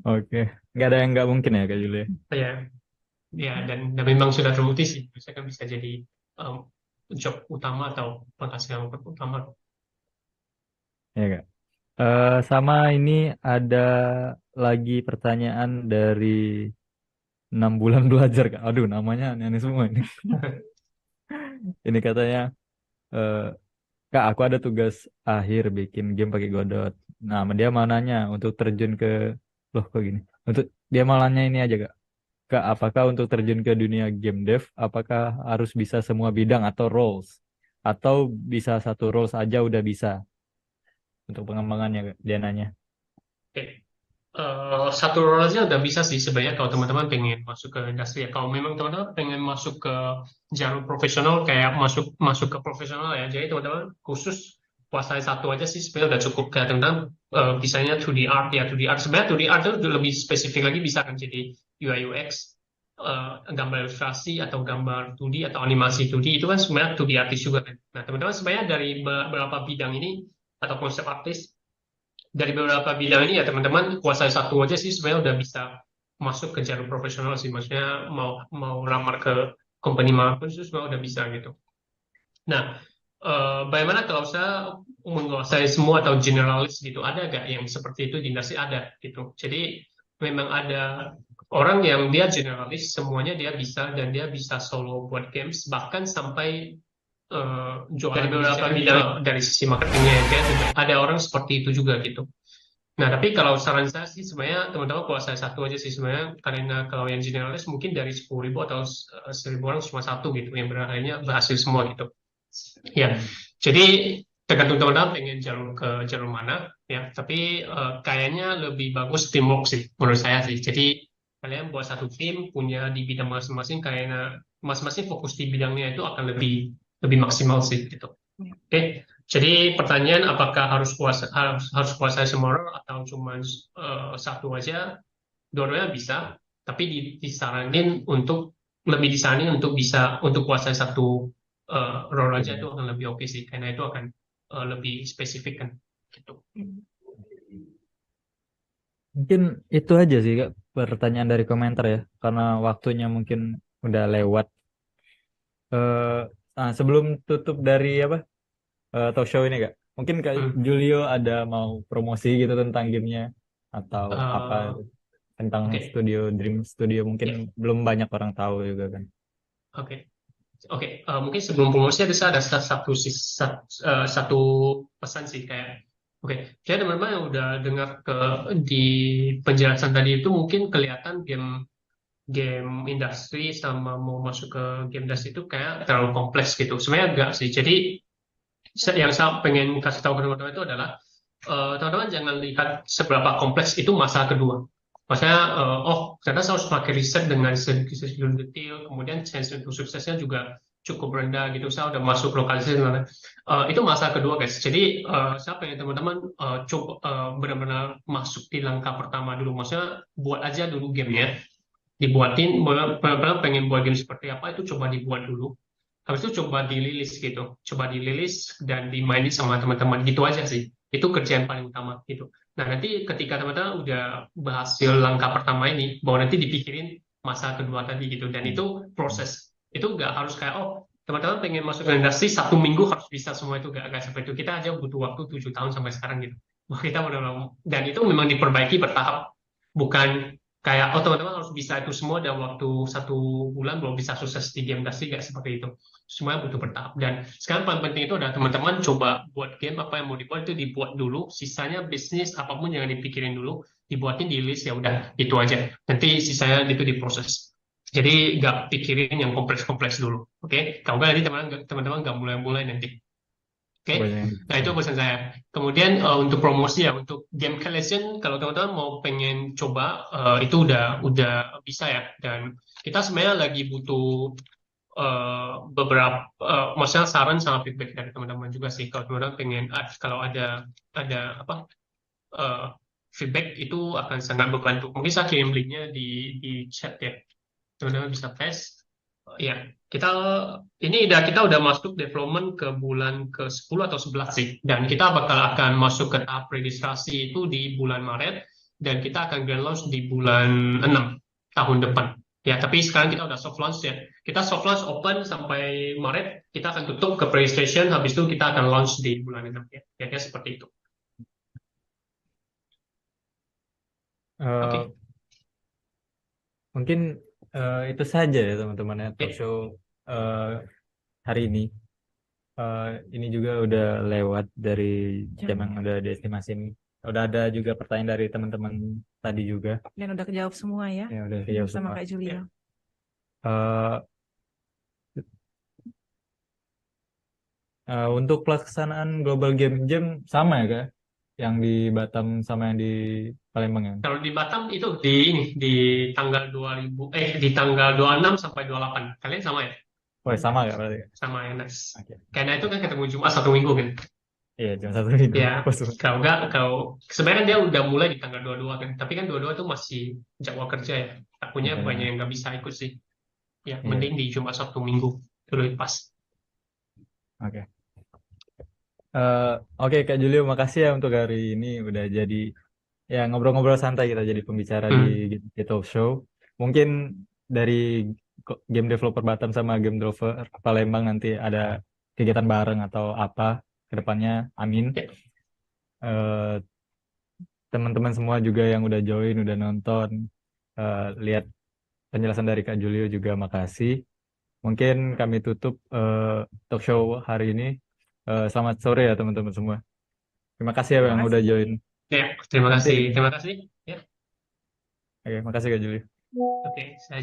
Speaker 2: Oke, nggak ada yang nggak mungkin ya Kak Julia.
Speaker 4: Ya, ya, dan memang sudah terbukti sih, bisa kan bisa jadi um, job utama atau penghasilan utama.
Speaker 2: Ya Kak. Sama ini ada lagi pertanyaan dari 6 bulan belajar Kak. Aduh, namanya aneh-aneh semua ini. Ini katanya, eh, Kak, aku ada tugas akhir bikin game pakai Godot. Nah, dia mau nanya untuk terjun ke, loh kok gini? Untuk dia mau nanya ini aja Kak. Kak, apakah untuk terjun ke dunia game dev, apakah harus bisa semua bidang atau roles? Atau bisa satu roles aja udah bisa untuk pengembangannya Kak? Dia nanya.
Speaker 4: Oke. Satu role aja udah bisa sih sebenarnya kalau teman-teman pengen masuk ke industri ya. Kalau memang teman-teman pengen masuk ke jalur profesional, kayak masuk masuk ke profesional ya. Jadi teman-teman khusus kuasai satu aja sih sebenarnya udah cukup. Kayak tentang misalnya 2D art ya, 2D art sebenarnya 2D art itu lebih spesifik lagi, bisa kan jadi UI UX gambar ilustrasi atau gambar 2D atau animasi 2D itu kan sebenarnya 2D artis juga kan. Nah, teman-teman sebenarnya dari beberapa bidang ini atau konsep artis dari beberapa bidang ini ya teman-teman kuasai satu aja sih sebenarnya udah bisa masuk ke jalur profesional sih. Maksudnya mau lamar ke company manapun itu sebenarnya udah bisa gitu. Nah, bagaimana kalau saya menguasai semua atau generalis gitu? Ada nggak yang seperti itu di industri? Ada gitu. Jadi memang ada orang yang dia generalis, semuanya dia bisa dan dia bisa solo buat games, bahkan sampai jualan dari beberapa bidang dari sisi marketingnya dia ada orang seperti itu juga gitu. Nah, tapi kalau saran saya sih sebenarnya teman-teman kuasai satu aja sih sebenarnya, karena kalau yang generalis mungkin dari 10.000 atau 1.000 orang cuma satu gitu yang berhasil semua gitu. Ya, jadi tergantung teman-teman pengen jalur mana ya. Tapi kayaknya lebih bagus teamwork sih menurut saya sih. Jadi kalian buat satu tim punya di bidang masing-masing, karena masing-masing fokus di bidangnya itu akan lebih maksimal sih gitu. Oke. Jadi pertanyaan apakah harus kuasai semua orang atau cuma satu aja? Dua-duanya bisa, tapi disaranin untuk bisa untuk kuasai satu role aja itu akan lebih oke sih, karena itu akan lebih spesifik kan gitu.
Speaker 2: Mungkin itu aja sih Kak, pertanyaan dari komentar ya, karena waktunya mungkin udah lewat. Sebelum tutup dari talk show ini Kak, mungkin Kak Julio ada mau promosi gitu tentang gamenya atau apa tentang
Speaker 4: Oke.
Speaker 2: Dream Studio, mungkin belum banyak orang tahu juga kan.
Speaker 4: Oke. Mungkin sebelum promosi ada satu pesan sih kayak, jadi teman-teman yang udah dengar di penjelasan tadi itu mungkin kelihatan game industri sama mau masuk ke game industri itu kayak terlalu kompleks gitu. Sebenarnya enggak sih. Jadi yang saya pengen kasih tahu ke teman-teman itu adalah teman-teman jangan lihat seberapa kompleks itu masa kedua. Maksudnya, ternyata saya harus pakai riset dengan sedikit detail, kemudian chance untuk suksesnya juga cukup rendah gitu. Saya udah masuk lokalisasi, itu masa kedua guys. Jadi saya pengen teman-teman coba benar-benar masuk di langkah pertama dulu. Maksudnya buat aja dulu gamenya, dibuatin. Benar-benar pengen buat game seperti apa itu coba dibuat dulu. Habis itu coba dililis dan dimainin sama teman-teman gitu aja sih. Itu kerjaan paling utama gitu. Nah, nanti ketika teman-teman udah berhasil langkah pertama ini, baru nanti dipikirin masa kedua tadi gitu. Dan itu proses. Itu nggak harus kayak, teman-teman pengen masuk ke industri 1 minggu harus bisa semua itu. Nggak seperti itu. Kita aja butuh waktu 7 tahun sampai sekarang gitu. Kita benar-benar, dan itu memang diperbaiki bertahap. Bukan kayak, teman-teman harus bisa itu semua dalam waktu 1 bulan baru bisa sukses di game industri. Nggak seperti itu. Semuanya butuh bertahap. Dan sekarang paling penting itu adalah teman-teman coba buat game, apa yang mau dibuat itu dibuat dulu, sisanya bisnis apapun jangan dipikirin dulu, dibuatin di list, ya udah itu aja. Nanti sisanya itu diproses. Jadi nggak pikirin yang kompleks-kompleks dulu, oke? Kalau nggak nanti teman-teman nggak mulai-mulai nanti. Oke, nah itu pesan saya. Kemudian untuk promosi ya, untuk Game Collection, kalau teman-teman mau pengen coba, itu udah bisa ya. Dan kita sebenarnya lagi butuh beberapa, maksudnya saran sama feedback dari teman-teman juga sih. Kalau teman-teman pengen, kalau ada feedback itu akan sangat membantu. Mungkin saya kirim linknya di chat ya. Teman-teman bisa tes. Ya, kita udah masuk development ke bulan ke-10 atau 11 sih. Dan kita akan masuk ke tahap registrasi itu di bulan Maret, dan kita akan grand launch di bulan 6 tahun depan. Ya, tapi sekarang kita udah soft launch ya. Kita soft launch open sampai Maret, kita akan tutup ke PlayStation, habis itu kita akan launch di bulan 6 ya. Kayaknya seperti itu. Oke.
Speaker 2: Mungkin itu saja ya teman-teman ya talk show hari ini. Ini juga udah lewat dari jam yang udah diestimasi. Udah ada juga pertanyaan dari teman-teman tadi juga.
Speaker 3: Dan udah kejawab semua ya.
Speaker 2: Ya udah kejawab
Speaker 3: Sama
Speaker 2: semua.
Speaker 3: Kak Julio.
Speaker 2: Untuk pelaksanaan Global Game Jam sama ya Kak? Yang di Batam sama yang di Palembang ya?
Speaker 4: Kalau di Batam itu di tanggal 26 sampai 28. Kalian sama ya?
Speaker 2: Oh, sama ya berarti?
Speaker 4: Sama ya, nice.
Speaker 2: Okay.
Speaker 4: Karena itu kan ketemu Jumat 1 minggu kan.
Speaker 2: Iya, cuma 1 minggu.
Speaker 4: Ya,
Speaker 2: Oh, sebentar.
Speaker 4: kalau nggak, sebenarnya dia udah mulai di tanggal 22 kan, tapi kan 22 itu masih jadwal kerja ya. Takutnya
Speaker 2: Iya,
Speaker 4: banyak yang nggak bisa ikut sih. Ya,
Speaker 2: iya.
Speaker 4: mending di Jumat Sabtu Minggu itu lebih pas.
Speaker 2: Oke. Oke, Kak Julio, makasih ya untuk hari ini udah jadi ya ngobrol-ngobrol santai kita jadi pembicara di
Speaker 4: Hmm.
Speaker 2: Talk Show. Mungkin dari game developer Batam sama game developer Palembang nanti ada kegiatan bareng atau apa ke depannya. Amin.
Speaker 4: Ya.
Speaker 2: Eh, Teman-teman semua juga yang udah join, udah nonton, lihat penjelasan dari Kak Julio juga makasih. Mungkin kami tutup talk show hari ini. Selamat sore ya teman-teman semua. Terima kasih ya
Speaker 3: Terima
Speaker 2: yang udah
Speaker 3: kasih.
Speaker 2: join.
Speaker 4: Ya, terima
Speaker 2: Nanti,
Speaker 4: kasih. Terima kasih. Ya,
Speaker 2: oke, makasih Kak Julio.
Speaker 4: oke, saya